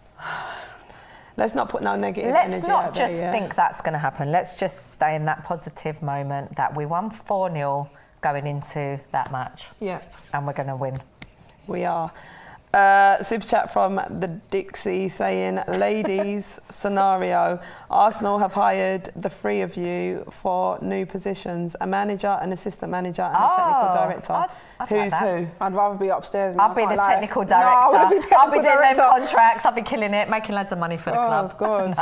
Let's not put no negative energy Let's not out there, just think that's going to happen. Let's just stay in that positive moment that we won 4-0 going into that match. Yeah. And we're going to win. We are. Super chat from the Dixie saying, ladies, scenario, Arsenal have hired the three of you for new positions, a manager, an assistant manager and a technical director. Who's like who? I'd rather be upstairs. I'll be the technical director. No, I be I'll be doing them contracts. I'll be killing it, making loads of money for the club. God.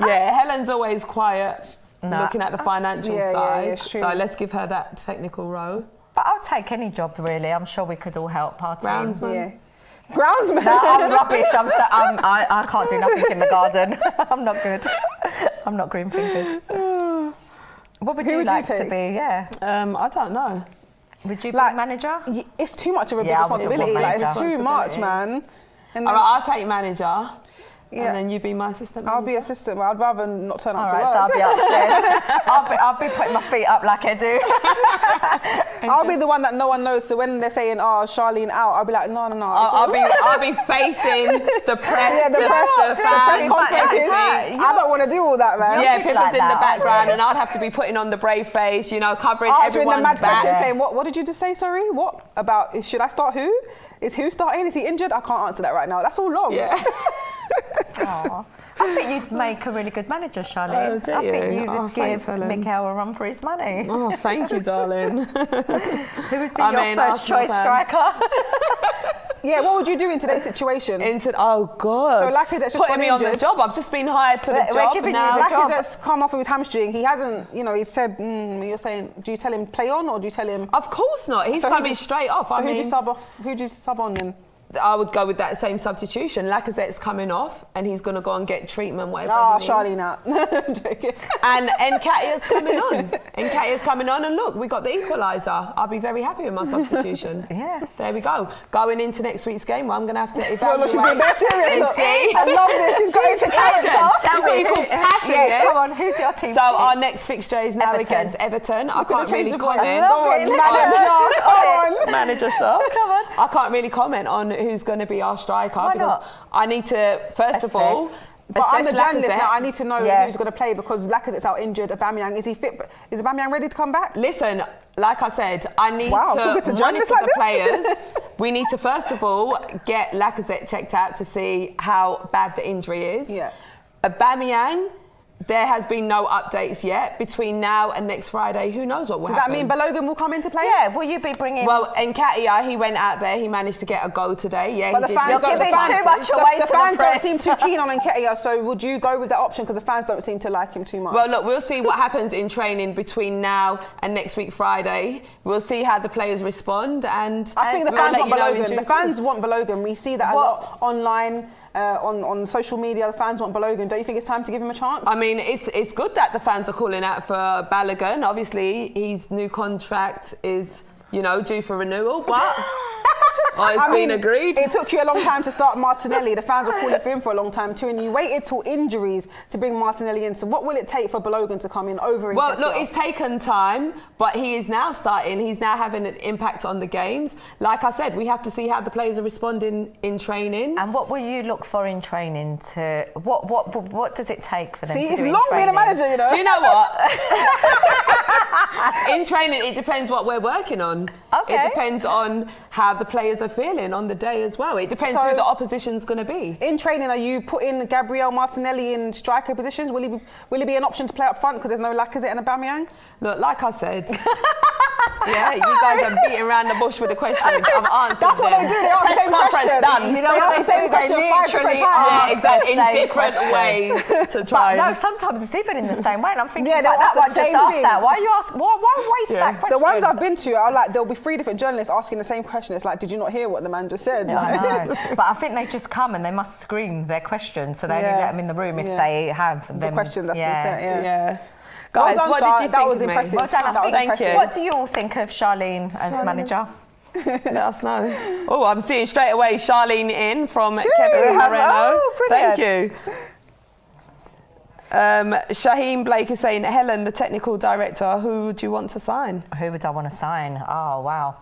Yeah, Helen's always quiet, looking at the financial side. Yeah, so let's give her that technical role. But I'll take any job, really. I'm sure we could all help our team. Groundsman. Yeah. Groundsman. No, I'm rubbish. I can't do nothing in the garden. I'm not good. I'm not green-fingered. What would you like to be? Yeah. I don't know. Would you be a manager? It's too much of a big responsibility. It's too much, man. All right, I'll take manager. Yeah. And then you be my assistant manager? I'll be assistant, but I'd rather not turn up to work. So I'll be upstairs. I'll be putting my feet up like I do. I'll be the one that no one knows. So when they're saying, "Oh, Charlene out," I'll be like, "No." I'll be facing the press, the press conferences. I don't want to do all that, man. Yeah, Pippa's in the background, and I'd have to be putting on the brave face, covering everyone's the mad back. Question saying, "What did you just say? Sorry, what about? Should I start who? Is who starting? Is he injured? I can't answer that right now. That's all long." Yeah. I think you'd make a really good manager, Charlene. I think you would give Mikel a run for his money. Oh, thank you, darling. Who would be your first choice striker? Yeah, what would you do in today's situation? Oh, God. So Lacazette's just putting me on the job. I've just been hired for the job. We're giving you the job. Lacazette's come off of his hamstring. He hasn't, he said, you're saying, do you tell him play on or do you tell him? Of course not. He's coming straight off. So who'd you sub on then? I would go with that same substitution. Lacazette's coming off and he's going to go and get treatment, whatever. Charlene out. I'm joking. And Nketiah's coming on. Nketiah's coming on, and look, we got the equaliser. I'll be very happy with my substitution. Yeah. There we go. Going into next week's game, well, I'm going to have to evaluate. She's being very serious. I love this. She's got into character. That's what you call passion, yeah? Come on, who's your team? So our next fixture is now against Everton. I can't really comment. Manager shot. Come on. I can't really comment on who's going to be our striker because I need to, first of all, but I'm the journalist now. I need to know who's going to play because Lacazette's out injured. Aubameyang, is he fit? Is Aubameyang ready to come back? Listen, like I said, I need to monitor the players. We need to, first of all, get Lacazette checked out to see how bad the injury is. Yeah. Aubameyang, there has been no updates yet. Between now and next Friday, who knows what will happen. Does that mean Bellerin will come into play? Yeah, will you be bringing... Well, Nketiah, he went out there, he managed to get a goal today. Yeah, but he the fans, You're giving too much away to the fans press. don't seem too keen on Nketiah, so would you go with that option because the fans don't seem to like him too much? Well, look, we'll see what happens in training between now and next week Friday. We'll see how the players respond, and I think the fans want Bellerin. The fans want Bellerin. We see that a lot online, on social media. The fans want Bellerin. Don't you think it's time to give him a chance? I mean, it's good that the fans are calling out for Bellerin. Obviously, his new contract is, due for renewal, but it's been agreed. It took you a long time to start Martinelli. The fans were calling for him for a long time too, and you waited till injuries to bring Martinelli in. So what will it take for Bellerin to come in over? Well, look, it's taken time, but he is now starting. He's now having an impact on the games. Like I said, we have to see how the players are responding in training. And what will you look for in training? What does it take for them to do in training? It's long being a manager, Do you know what? In training, it depends what we're working on. Okay. It depends on how the players are feeling on the day as well. It depends who the opposition's going to be. In training, are you putting Gabriel Martinelli in striker positions? Will he be an option to play up front because there's no Lacazette and Aubameyang? Look, like I said, yeah, you guys are beating around the bush with the questions. I've answered That's what they do. They ask the same question. Done. You know what they say? They literally yeah, exactly. In different ways to try. But no, sometimes it's even in the same way. And I'm thinking, yeah, that one just asked that. Why are you asking? Why waste that question? The ones I've been to are like, there'll be 3 different journalists asking the same question. It's like, did you not hear what the man just said? Yeah, I know. But I think they just come and they must screen their questions, so they only let them in the room if they have them. The question that's been said, yeah. Guys, well done, what did you think that was of me? impressive. Well done, Thank you. What do you all think of Charlene as manager? Let us know. Oh, I'm seeing straight away Charlene in from Kevin Moreno. Oh, brilliant. Thank you. Shaheen Blake is saying, Helen, the technical director, who would you want to sign? Who would I want to sign? Oh, wow.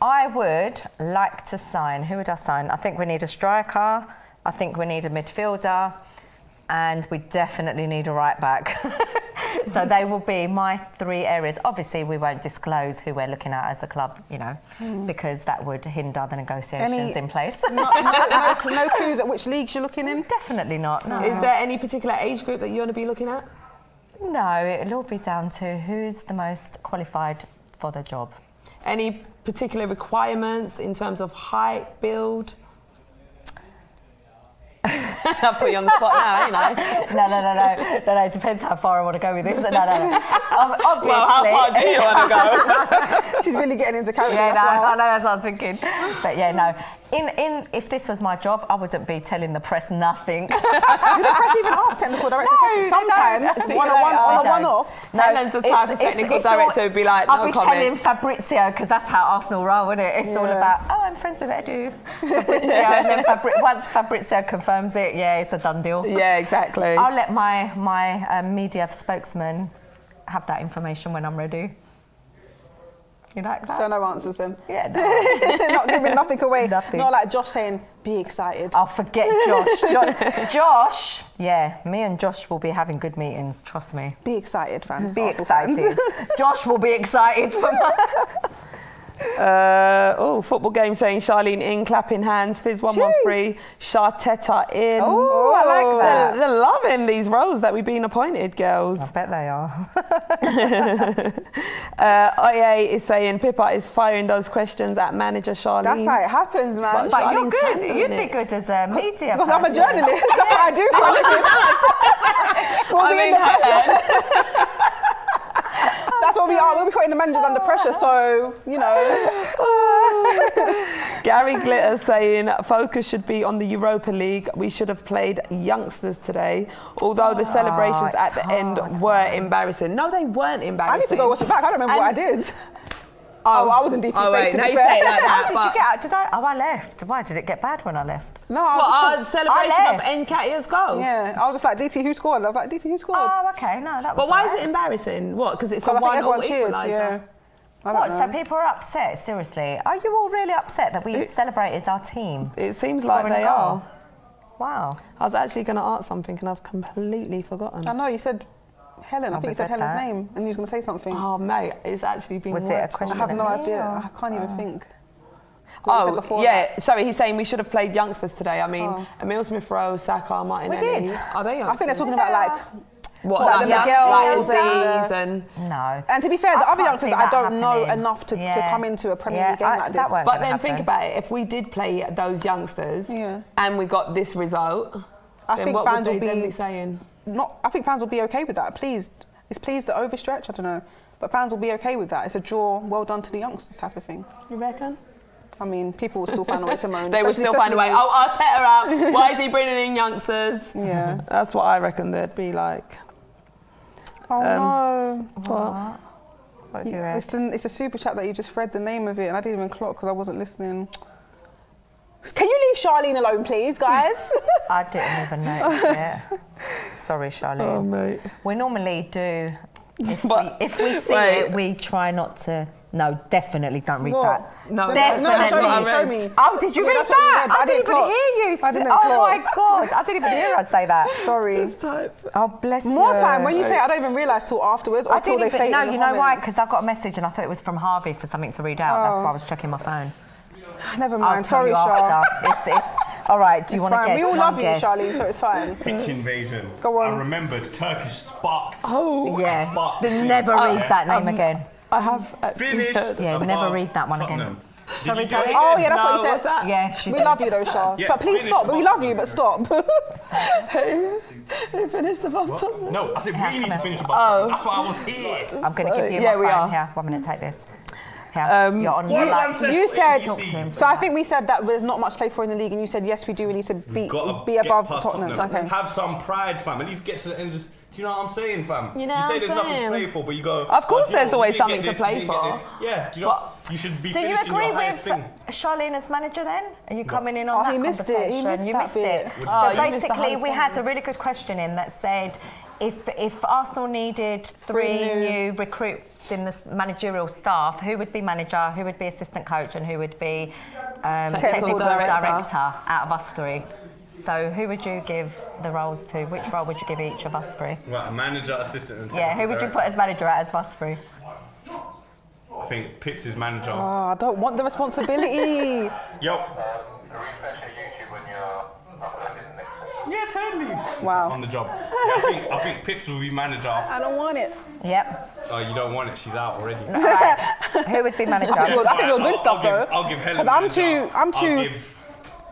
I would like to sign. Who would I sign? I think we need a striker. I think we need a midfielder. And we definitely need a right back. So they will be my 3 areas. Obviously, we won't disclose who we're looking at as a club, you know, because that would hinder the negotiations in place. No clues at which leagues you're looking in? Definitely not, no. Is there any particular age group that you want to be looking at? No, it'll all be down to who's the most qualified for the job. Any particular requirements in terms of height, build? I'll put you on the spot now, ain't I? No, it depends how far I want to go with this. No. Obviously. Well, how far do you want to go? She's really getting into character. Yeah, I know, that's what I was thinking. But yeah, no. If this was my job, I wouldn't be telling the press nothing. Do the press even ask technical director questions? Sometimes, on a one-off. No, Helen's the type of technical director who'd be like, no comment. I'll be telling Fabrizio, because that's how Arsenal roll, isn't it? It's all about, I'm friends with Edu. Fabrizio, and then once Fabrizio confirms it, it's a done deal. Yeah, exactly. I'll let my media spokesman have that information when I'm ready. You like that? So no answers then? Yeah, no. Not giving nothing away. Nothing. Not like Josh saying, be excited. I'll forget Josh. Josh, me and Josh will be having good meetings, trust me. Be excited, fans. Be excited. Josh will be excited for football game saying Charlene in, clapping hands, Fizz113, Arteta in. Oh, I like that. They're loving these roles that we've been appointed, girls. I bet they are. IA is saying Pippa is firing those questions at manager Charlene. That's how it happens, man. But you're good. You'd be good as a media Because I'm a journalist. That's what I do for a living. That's what we are. We'll be putting the managers under pressure, so, you know. Gary Glitter saying focus should be on the Europa League. We should have played youngsters today, although the celebrations at the end were embarrassing. No, they weren't embarrassing. I need to go watch it back. I don't remember what I did. I was in DT space, to be fair. Now you say it like that, I left. Why did it get bad when I left? No, our celebration of Nketiah's goal. Yeah, I was just like, DT, who scored? I was like, DT, who scored? Oh, okay, no, that was. But why is it embarrassing? What? Because it's a I think 1-0 everyone cheered. equaliser. Yeah. What? So people are upset? Seriously? Are you all really upset that we celebrated our team? It seems like they are. Wow. I was actually going to ask something and I've completely forgotten. I know, you said Helen. I think you said Helen's name and you was going to say something. Oh, mate, it's actually been Was it a question? I have no idea. I can't even think. Sorry, he's saying we should have played youngsters today. I mean, Emile Smith-Rowe, Saka, Martinelli. We did. Are they youngsters? I think they're talking about like... What, like the girls and... No. And to be fair, the other youngsters I don't know enough to come into a Premier League game like this. But then think about it, if we did play those youngsters and we got this result, I think fans will be saying? I think fans will be okay with that. Pleased. Is pleased the overstretch? I don't know. But fans will be okay with that. It's a draw, well done to the youngsters type of thing. You reckon? I mean, people will still find a way to moan. They will still find a way. Oh, Arteta out. Why is he bringing in youngsters? Yeah. That's what I reckon they'd be like. Oh no. What? It's a super chat that you just read the name of it and I didn't even clock because I wasn't listening. Can you leave Charlene alone, please, guys? I didn't even notice it. Sorry, Charlene. Oh, mate. We normally do. If we see it, we try not to. No, definitely don't read that. No, definitely. Show me. Oh, did you read that? I didn't even hear you. I didn't my God. I didn't even hear her say that. Sorry. Just type. Oh, bless you. More time. When you say it, I don't even realise till afterwards or till they say it. No, you know why? Because I got a message and I thought it was from Harvey for something to read out. That's why I was checking my phone. Never mind. I'll tell Sorry, you Char. It's all right. Do you want to guess? We all One love you, guess. Charlene, so it's fine. Pitch invasion. Go on. I remembered Turkish Sparks. Oh. Yeah. Sparks. Then never read that name again. I have actually Finish. heard. Yeah, never read that one again. Tottenham. Sorry, Did you do it Oh, again? yeah, that's what No, you said. what's that? Yeah, she We did. love you though, Char. Yeah, But please finish stop. the We love you, but stop. Who finished above Tottenham? No, I said Yeah, we need come to on. finish the bus. That's why I was here. I'm going to give you Yeah, my we phone are. here. 1 minute, take this. Here, you're on your light. You said, Talk to him. so I think we said that there's not much play for in the league, and you said yes, we do. We need to Gotta be get above past Tottenham. Okay. Have some pride, fam. At least get to the end. Just, do you know what I'm saying, fam? You know you what say I'm there's nothing to saying? play for, but you go. Of course "Oh, do you there's know, always you didn't something get to this, play you didn't get for. this." Yeah, do you know? You should be Do you finishing agree your highest with thing. Charlene as manager then? Are you coming in on Oh, that he missed it. conversation? He missed you that missed bit. it. Oh, So you missed the basically, whole we thing. had a really good question in that said, if Arsenal needed three new recruits in the managerial staff, who would be manager, who would be assistant coach, and who would be technical director out of us three? So who would you give the roles to? Which role would you give each of us three? Right, a manager, assistant, and Yeah, who would you put as manager out of us three? I think Pips is manager. Oh, I don't want the responsibility. Yo. Yeah, totally. Wow. On the job. Yeah, I think Pips will be manager. I don't want it. Yep. Oh, you don't want it. She's out already. All right. Who would be manager? I think we're good stuff though. I'll give Helen. Because I'm too.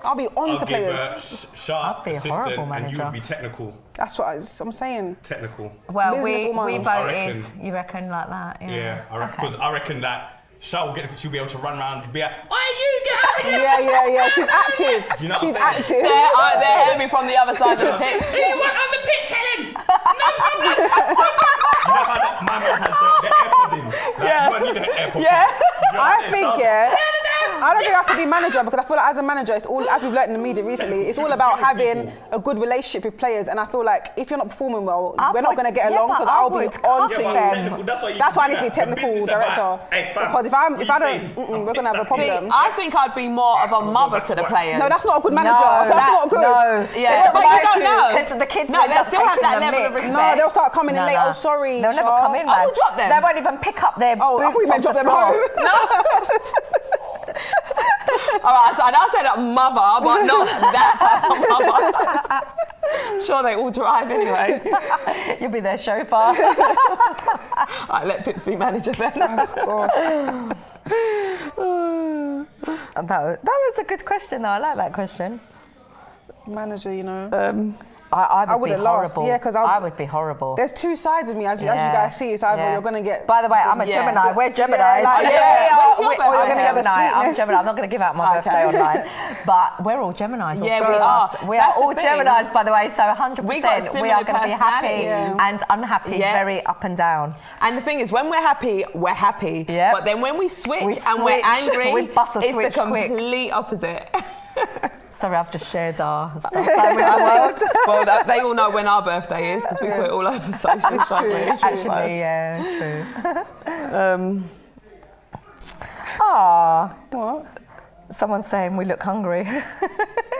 I'll be on I'll to give players. Sharp I'd be a assistant, horrible and you manager. would be technical. That's what I'm saying. Technical. Well, we Businesswoman. voted. reckon. You reckon like that? Yeah, Okay. because I reckon that Sharp will get. She'll be able to run around, be like, "Oi, you get out of here!" Yeah. She's active. Do you know She's what I'm saying? active. They're hearing me from the other side of the pitch. Do you want on the pitch, Helen? No problem. You know how that my man has the AirPod in? Like, Yeah. You might need an AirPod. Yeah. I think, I don't think I could be manager because I feel like as a manager, it's all, as we've learned in the media recently, it's all about having a good relationship with players. And I feel like if you're not performing well, we're not going to get along because I'll be on to you. That's why I need to be technical director. Because if I don't, we're going to have a problem. I think I'd be more of a mother to the players. No, that's not a good manager. No, That's not good. No. Yeah, but you don't know. Because the kids No, will they'll just still have take that in the level of mix. respect. No, they'll start coming in late. Oh, sorry. They'll never Char. come in, I man. will drop them. They won't even pick up their Oh, I thought we boots meant off drop the them floor. home. All right, so I said a mother, but not that type of mother. I'm sure they all drive anyway. You'll be their chauffeur. All right, let Pips be manager then. That was a good question, though. I like that question. Manager, you know. I would be wouldn't last, horrible. yeah, 'cause I would be horrible. There's two sides of me, as you guys see. It's either you're going to get... By the way, I'm a Yeah. Gemini. We're Geminis. like, when's your birthday? You're gonna get the Gemini. I'm sweetness. Gemini. I'm not going to give out my birthday online. But we're all Geminis. Yeah, all we three of are. us. We That's are all the thing. Geminis, by the way. So 100%, We got we similar are going to be happy personalities. and unhappy, Yeah. very up and down. And the thing is, when we're happy, we're happy. Yep. But then when we switch We and we're switch, angry, we bust a it's switch the quick. complete opposite. Sorry, I've just shared our stuff with the world. Well, they all know when our birthday is because we put it all over social, don't we? Actually, yeah, true. Ah, What? someone's saying we look hungry.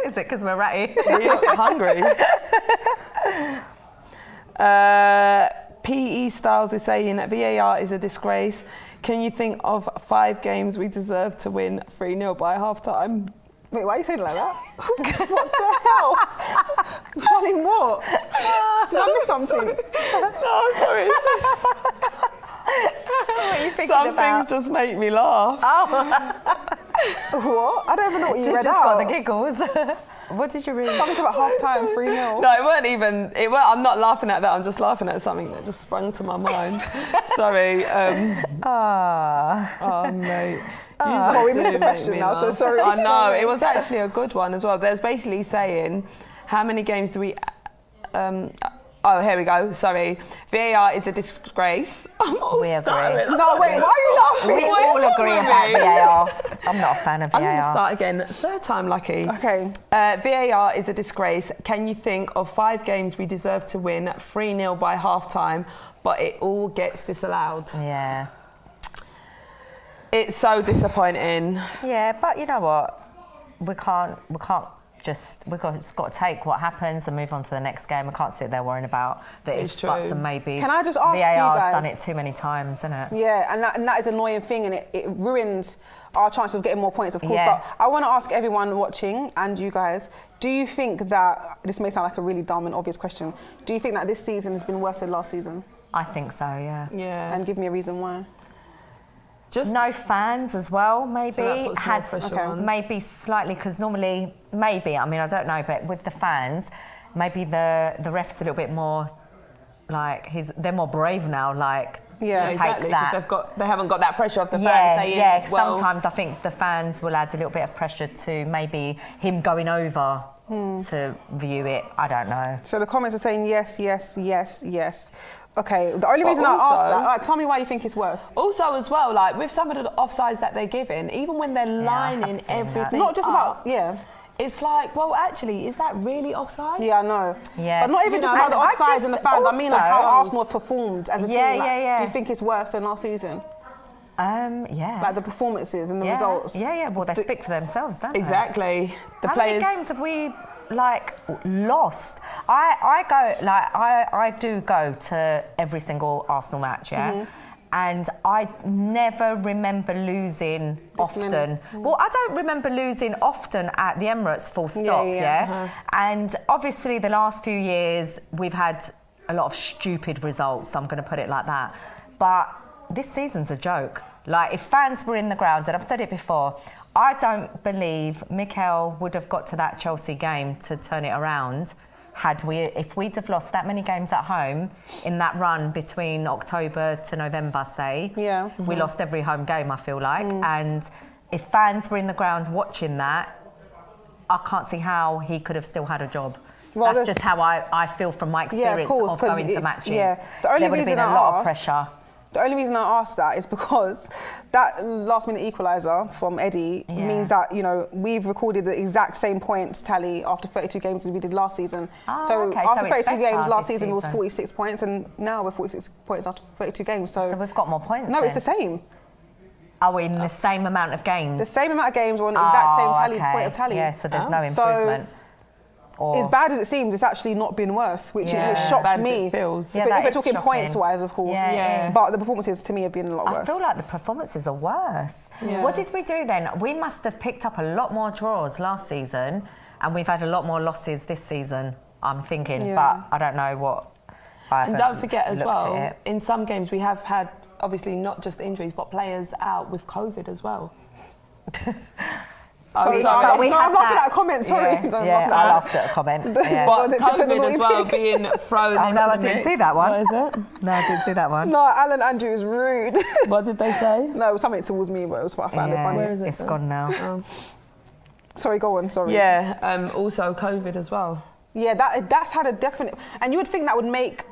Is it because we're ratty? We look hungry. PE Styles is saying that VAR is a disgrace. Can you think of 5 games we deserve to win 3-0 by half time? Wait, why are you saying it like that? What the hell? Charlene, what? Did I miss something? No, sorry, it's just What are you thinking some about? things just make me laugh. What? I don't even know what you She's read just out. got the giggles. What did you read? Something about half-time, 3-0. No, it weren't even. I'm not laughing at that. I'm just laughing at something that just sprung to my mind. Sorry. Oh, mate. Well, we missed the question now, so sorry. I know. It was actually a good one as well. There's basically saying, how many games do we... oh, here we go. Sorry. VAR is a disgrace. I'm all We agree. stuttering. No, wait, why are you laughing? We What is all wrong agree with about me? VAR. I'm not a fan of I'm going to VAR. start again. 3rd time lucky. Okay. VAR is a disgrace. Can you think of 5 games we deserve to win 3-0 by half-time, but it all gets disallowed? Yeah. It's so disappointing. Yeah, but you know what? We can't we've got to take what happens and move on to the next game. We can't sit there worrying about the ifs, buts and maybes. Can I just ask VAR's you guys? Done it too many times, isn't it? Yeah, and that is an annoying thing, and it ruins our chance of getting more points, of course. But I want to ask everyone watching and you guys, do you think that, this may sound like a really dumb and obvious question, do you think that this season has been worse than last season? I think so, yeah. Yeah. And give me a reason why. Just no fans as well, maybe. So that puts more pressure on. Maybe slightly, because normally, maybe, I mean, I don't know, but with the fans, maybe the ref's a little bit more, like, they're more brave now, like, yeah, exactly, because they haven't got that pressure of the fans saying, sometimes I think the fans will add a little bit of pressure to maybe him going over to view it. I don't know. So the comments are saying yes, yes, yes, yes. Okay, the only reason I asked that, like, tell me why you think it's worse. Also, as well, like with some of the offsides that they're giving, even when they're lining everything, not just up, about it's like, well, actually, is that really offside? Yeah, I know. Yeah, but not even just about the offsides and the fans. I mean, like how Arsenal have performed as a team. Do you think it's worse than last season? Yeah. Like the performances and the results. Yeah. Well, they speak for themselves, don't they? Exactly. How many games have we lost? I do go to every single Arsenal match, and I never remember losing often. Well, I don't remember losing often at the Emirates, full stop, And obviously the last few years we've had a lot of stupid results, I'm going to put it like that. But this season's a joke. Like, if fans were in the ground, and I've said it before, I don't believe Mikel would have got to that Chelsea game to turn it around if we'd have lost that many games at home in that run between October to November, say. Yeah. We lost every home game, I feel like. And if fans were in the ground watching that, I can't see how he could have still had a job. Well, that's just how I feel from my experience of going to matches. Yeah. The only there would have been a lot of pressure. The only reason I asked that is because that last-minute equaliser from Eddie means that, you know, we've recorded the exact same points tally after 32 games as we did last season. Oh, okay. After 32 games last season, it was 46 points, and now we're 46 points after 32 games. So we've got more points. No, it's the same. Are we in the same amount of games? The same amount of games, we're on the exact same point of tally. Yeah, so there's no improvement. As bad as it seems, it's actually not been worse, which shocked me. It feels. If we're talking points-wise, of course. Yeah. But the performances, to me, have been a lot worse. I feel like the performances are worse. Yeah. What did we do then? We must have picked up a lot more draws last season, and we've had a lot more losses this season, I'm thinking. But I don't know what. And don't forget as well, in some games we have had, obviously, not just injuries, but players out with COVID as well. Sorry, I'm laughing at a comment, sorry. I laughed at a comment. But COVID as well being thrown in. No, I didn't see that one. What is it? No, I didn't see that one. No, Alan Andrew is rude. What did they say? No, it was something towards me, but it was what I found it funny. Where is it? It's gone now. Sorry, go on, sorry. Yeah, also COVID as well. Yeah, that's had a definite... And you would think that would make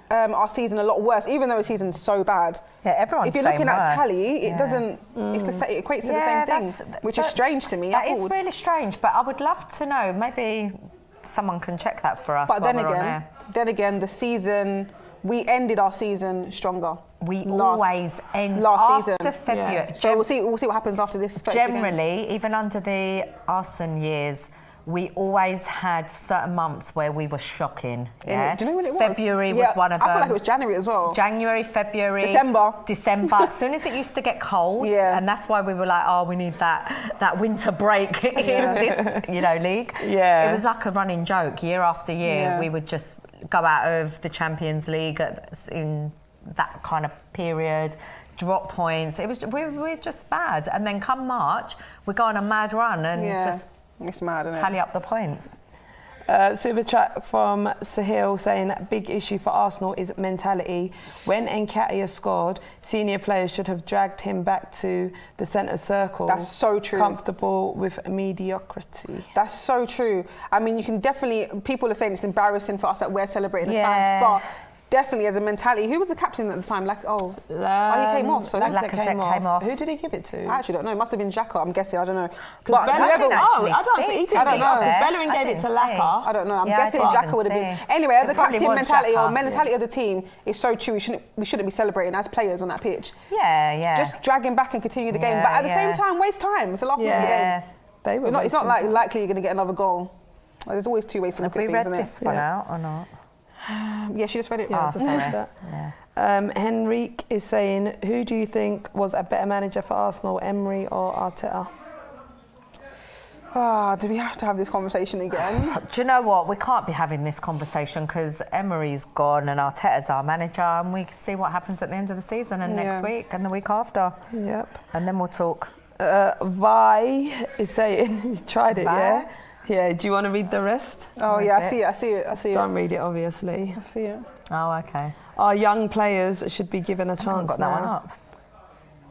our season a lot worse, even though the season's so bad. Yeah, everyone's if you're looking at tally, it doesn't. It equates to the same thing, which is strange to me. That is really strange, but I would love to know. Maybe someone can check that for us. But then again, the season, we ended our season stronger. We always end last after season. February. Yeah. So we'll see what happens after this. Generally, even under the Arsenal years, we always had certain months where we were shocking. Yeah? Do you know when it was? February was one of them. I feel like it was January as well. January, February. December. As soon as it used to get cold, and that's why we were like, oh, we need that winter break in this, league. Yeah. It was like a running joke. Year after year, we would just go out of the Champions League in that kind of period. Drop points. We're just bad. And then come March, we go on a mad run and just... It's mad, isn't it? Tally up the points. Super chat from Sahil saying big issue for Arsenal is mentality. When Nketiah scored, senior players should have dragged him back to the centre circle. That's so true. Comfortable with mediocrity. That's so true. I mean, you can definitely... People are saying it's embarrassing for us that we're celebrating as fans, but... Definitely as a mentality. Who was the captain at the time? He came off. So Lacazette came off. Who did he give it to? I actually don't know. It must have been Xhaka, I'm guessing. I don't know. Because Bellerin, because Bellerin gave it to Lacazette. I don't know. I'm guessing Xhaka would have been. Anyway, as a captain mentality or mentality of the team, it's so true. We shouldn't be celebrating as players on that pitch. Yeah. Just drag him back and continue the game. But at the same time, waste time. It's the last minute of the game. It's not likely you're going to get another goal. There's always two ways to look at things, Have isn't we it? read this one out or not? Yeah, she just read it. Yeah, Oh, just sorry. read that. Yeah. Henrique is saying, who do you think was a better manager for Arsenal, Emery or Arteta? Do we have to have this conversation again? Do you know what? We can't be having this conversation because Emery's gone and Arteta's our manager, and we can see what happens at the end of the season and next week and the week after. Yep. And then we'll talk. Vi is saying, you tried it, Vi? yeah? Yeah, do you want to read the rest? Oh, yeah, I see it. Don't read it, obviously. I see it. Oh, okay. Our young players should be given a I haven't chance got that one now. up.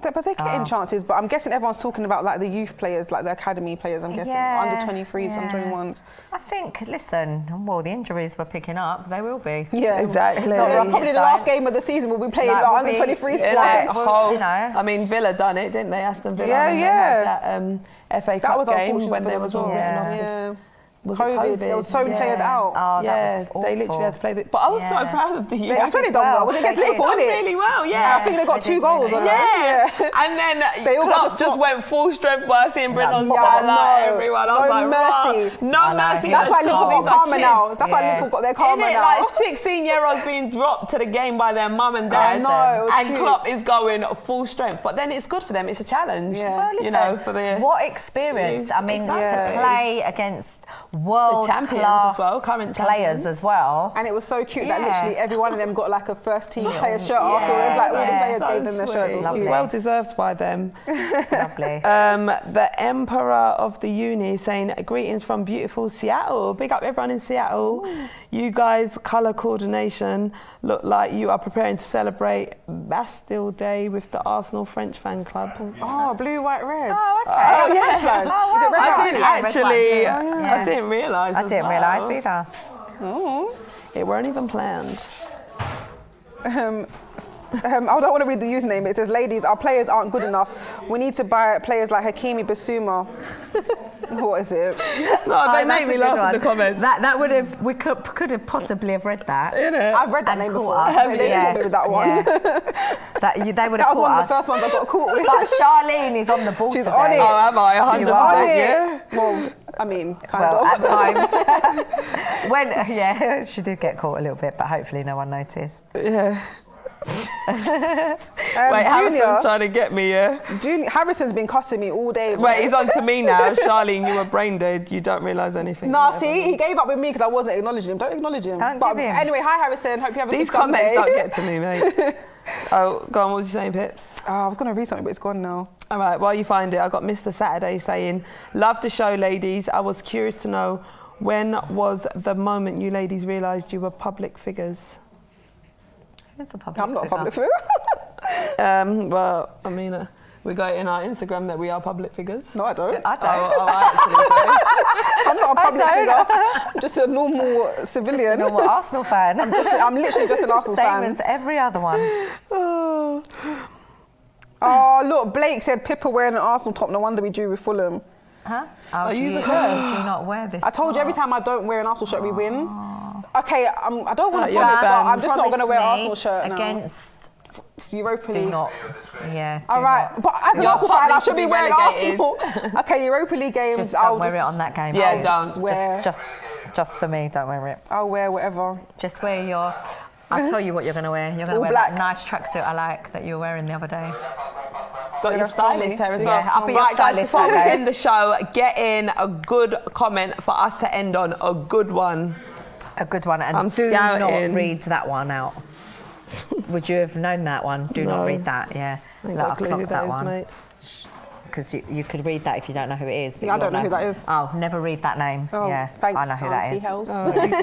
But they're getting chances. But I'm guessing everyone's talking about like the youth players, like the academy players. I'm guessing under 23s, under 21s. I think. Listen, well, the injuries were picking up. They will be. Yeah, exactly. It's not rocket Probably the last game of the season we'll be playing Like, like we'll under be 23 in squad. that Whole, you know. I mean, Villa done it, didn't they? Aston Villa. Yeah, and they yeah. had that FA That Cup was game unfortunate when for they them was as all well. written off. Yeah. Was COVID. There was so many players out. Oh, yeah, that was they literally had to awful. play. But I was so Yeah. proud of the youth. They actually done well. They They against Liverpool, done didn't it? really well, yeah. I think they got They 2 did goals. really Yeah. And then They all got Klopp to just swap. went full strength by seeing Brennan Yeah, Salah, no. everyone. I was No like, mercy. "Rah." No I know. mercy. That's why at Liverpool all. got karma Kids. now. That's why Yeah. Liverpool got their karma Innit? now. Like 16-year-olds being dropped to the game by their mum and dad. know, it was and cute. Klopp is going full strength. But then it's good for them. It's a challenge. Yeah. Well, listen, you know, for the what experience? I mean, Exactly. to play against world champions class as well, current players champions. as well. And it was so cute that Yeah. literally every one of them got like a first team player shirt afterwards. Like all the Yeah. players gave them their shirts. It was Lovely. It's cute. well deserved by them. Lovely. The Emperor of the Uni saying, greetings from beautiful Seattle. Big up everyone in Seattle. You guys, colour coordination, look like you are preparing to celebrate Bastille Day with the Arsenal French fan club. Oh, blue, white, red. Oh, okay. Oh, yeah. Oh, wow. Is it red, I white? didn't Yeah, red, actually, white, yeah. I didn't realise I as didn't well. realise either. Oh. It weren't even planned. I don't want to read the username, but it says, ladies, our players aren't good enough. We need to buy players like Hakimi Basuma. What is it? No, they Oh, make that's me a good laugh in one. the comments. That would have, we could have possibly have read that. I've read that And name caught before. us. They Yeah. caught me with that one. Yeah. They would That have was one caught of the us. first ones I got caught with. But Charlene is on the ball She's today. on it. Oh, am I? You 100%, are. yeah. Well, I mean, kind Well, of. at times. She did get caught a little bit, but hopefully no one noticed. Yeah. Wait, Junior, Harrison's trying to get me, yeah? Harrison's been cussing me all day. Wait, he's on to me now. Charlene, you were brain dead. You don't realise anything. Nah, see, he gave up with me because I wasn't acknowledging him. Don't acknowledge him. Don't But give him. anyway, hi Harrison. Hope you have a These good Sunday. comments don't get to me, mate. Oh, go on, what was you saying, Pips? I was going to read something, but it's gone now. All right, while you find it, I got Mr. Saturday saying, love the show, ladies. I was curious to know, when was the moment you ladies realised you were public figures? Who's a public I'm not a figure? public figure. Well, I mean, we got it in our Instagram that we are public figures. No, I don't. I don't. Oh, I actually do. I'm not a public don't. figure. I'm just a normal Just civilian. a normal Arsenal fan. I'm literally just an Arsenal Same fan. as every other one. Oh, look, Blake said Pippa wearing an Arsenal top. No wonder we drew with Fulham. Huh? Oh, Are you the do curse? you not wear this? I told you every time I don't wear an Arsenal shirt, we win. Okay, I don't want to you're promise, a fan. but I'm just not going to wear an Promise Arsenal me shirt now. against. It's Europa Do League. not. Yeah. All do right, not. but as an Your Arsenal top fan, I needs should to be be wearing relegated. Arsenal. Okay, Europa League games, Just I'll don't wear it on that game. Yeah, I'll don't. wear. Just for me, don't wear it. I'll wear whatever. Just wear your. I'll tell you what you're going to wear. You're going to All wear black. that nice tracksuit I like that you were wearing the other day. Got your that's Tommy. stylist here as Yeah, well. I'll be your Right, guys, stylist before we that day. end the show, get in a good comment for us to end on. A good one. A good one. And I'm do scouting. not read that one out. Would you have known that one? Do not No. read that, yeah. I ain't Like, got a I'll clue who clock that that is, one. mate. Because you could read that if you don't know who it is. But Yeah, I you'll don't know who that is. Oh, never read that name. Oh, yeah, thanks, I know who that Auntie is. Hells.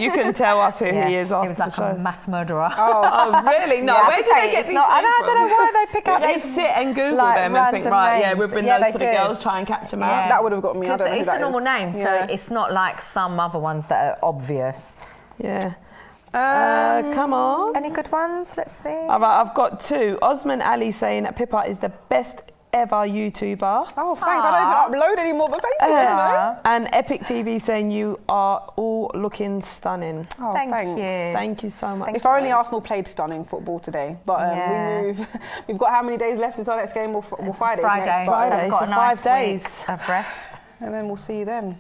You can tell us who Yeah. he is after He was like the show. a mass murderer. Oh, really? No, Yeah, where I did say they get it's these not- I names don't know why they pick from? out They these, sit and Google like, them and think, random right, yeah, names. we've been Yeah, those to they the do. girls, try and catch them Yeah. out. That would have got me. I don't know who It's that a normal is. name, Yeah. so it's not like some other ones that are obvious. Yeah. Come on. Any good ones? Let's see. All right, I've got two. Osman Ali saying that Pippa is the best ever YouTuber. Oh, thanks. I don't even upload anymore, but thank you, Jasmine. And Epic TV saying you are all looking stunning. Oh, Thank thanks. you. Thank you so much. If only Arsenal played stunning football today. But Yeah. we've got how many days left until our next game? Or Friday. Friday. Next, but, Friday. So we've got so a nice 5 days. week of rest. and then we'll see you then.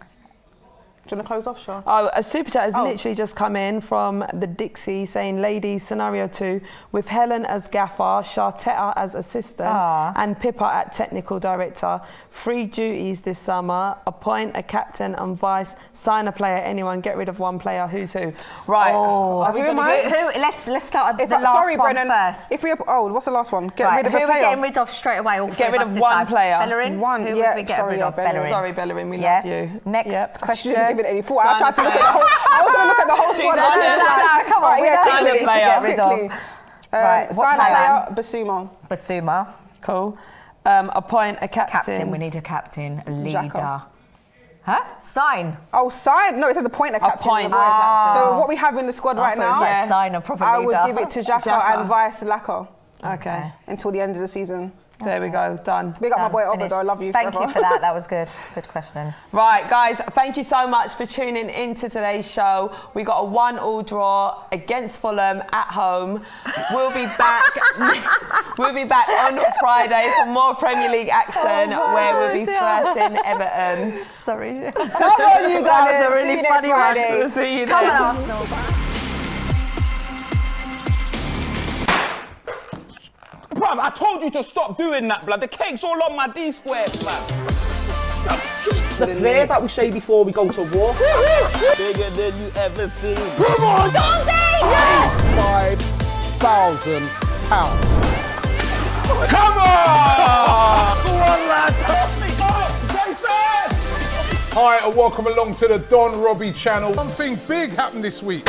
Do you want to close off, Shaw? Oh, a super chat has literally just come in from the Dixie saying, ladies, scenario 2, with Helen as gaffer, Arteta as assistant, and Pippa at technical director. 3 duties this summer: appoint a captain and vice, sign a player, anyone, get rid of one player. Who's who? Right. Are we let's start at the last one first. If we what's the last one? Get rid of a player. Who are we getting rid of straight away? Get rid of one player. Bellerin? One. Who would we get rid of? Bellerin. Sorry, Bellerin, we love you. Next question. Give it any thought. I tried to look at the whole. I was going to look at the whole squad. No, come on. We don't need to get rid of. Right, sign a player, Basuma. Cool. Appoint a captain. We need a captain, a leader. Xhaka. Huh? Sign. Oh, sign. No, it said appoint a captain. Appoint. So what we have in the squad right now, sign a proper I leader. would give it to Xhaka and vice Lacazette. Okay. Until the end of the season. There we go, done. Big up my boy Oba, though. I love you. Thank you for that. That was good. Good question. Right, guys, thank you so much for tuning into today's show. We got a 1-1 draw against Fulham at home. We'll be back. We'll be back on Friday for more Premier League action, where we'll be thrashing Everton. Sorry. Come on, you guys. That was a really funny one. We'll see you then. Come on, Arsenal. Bruv, I told you to stop doing that, blood. The cake's all on my D-squares, man. The player that we say before we go to war. Bigger than you ever seen. Come on! £5,000. Come on! Go on, lads! Hi, and welcome along to the Don Robbie channel. Something big happened this week.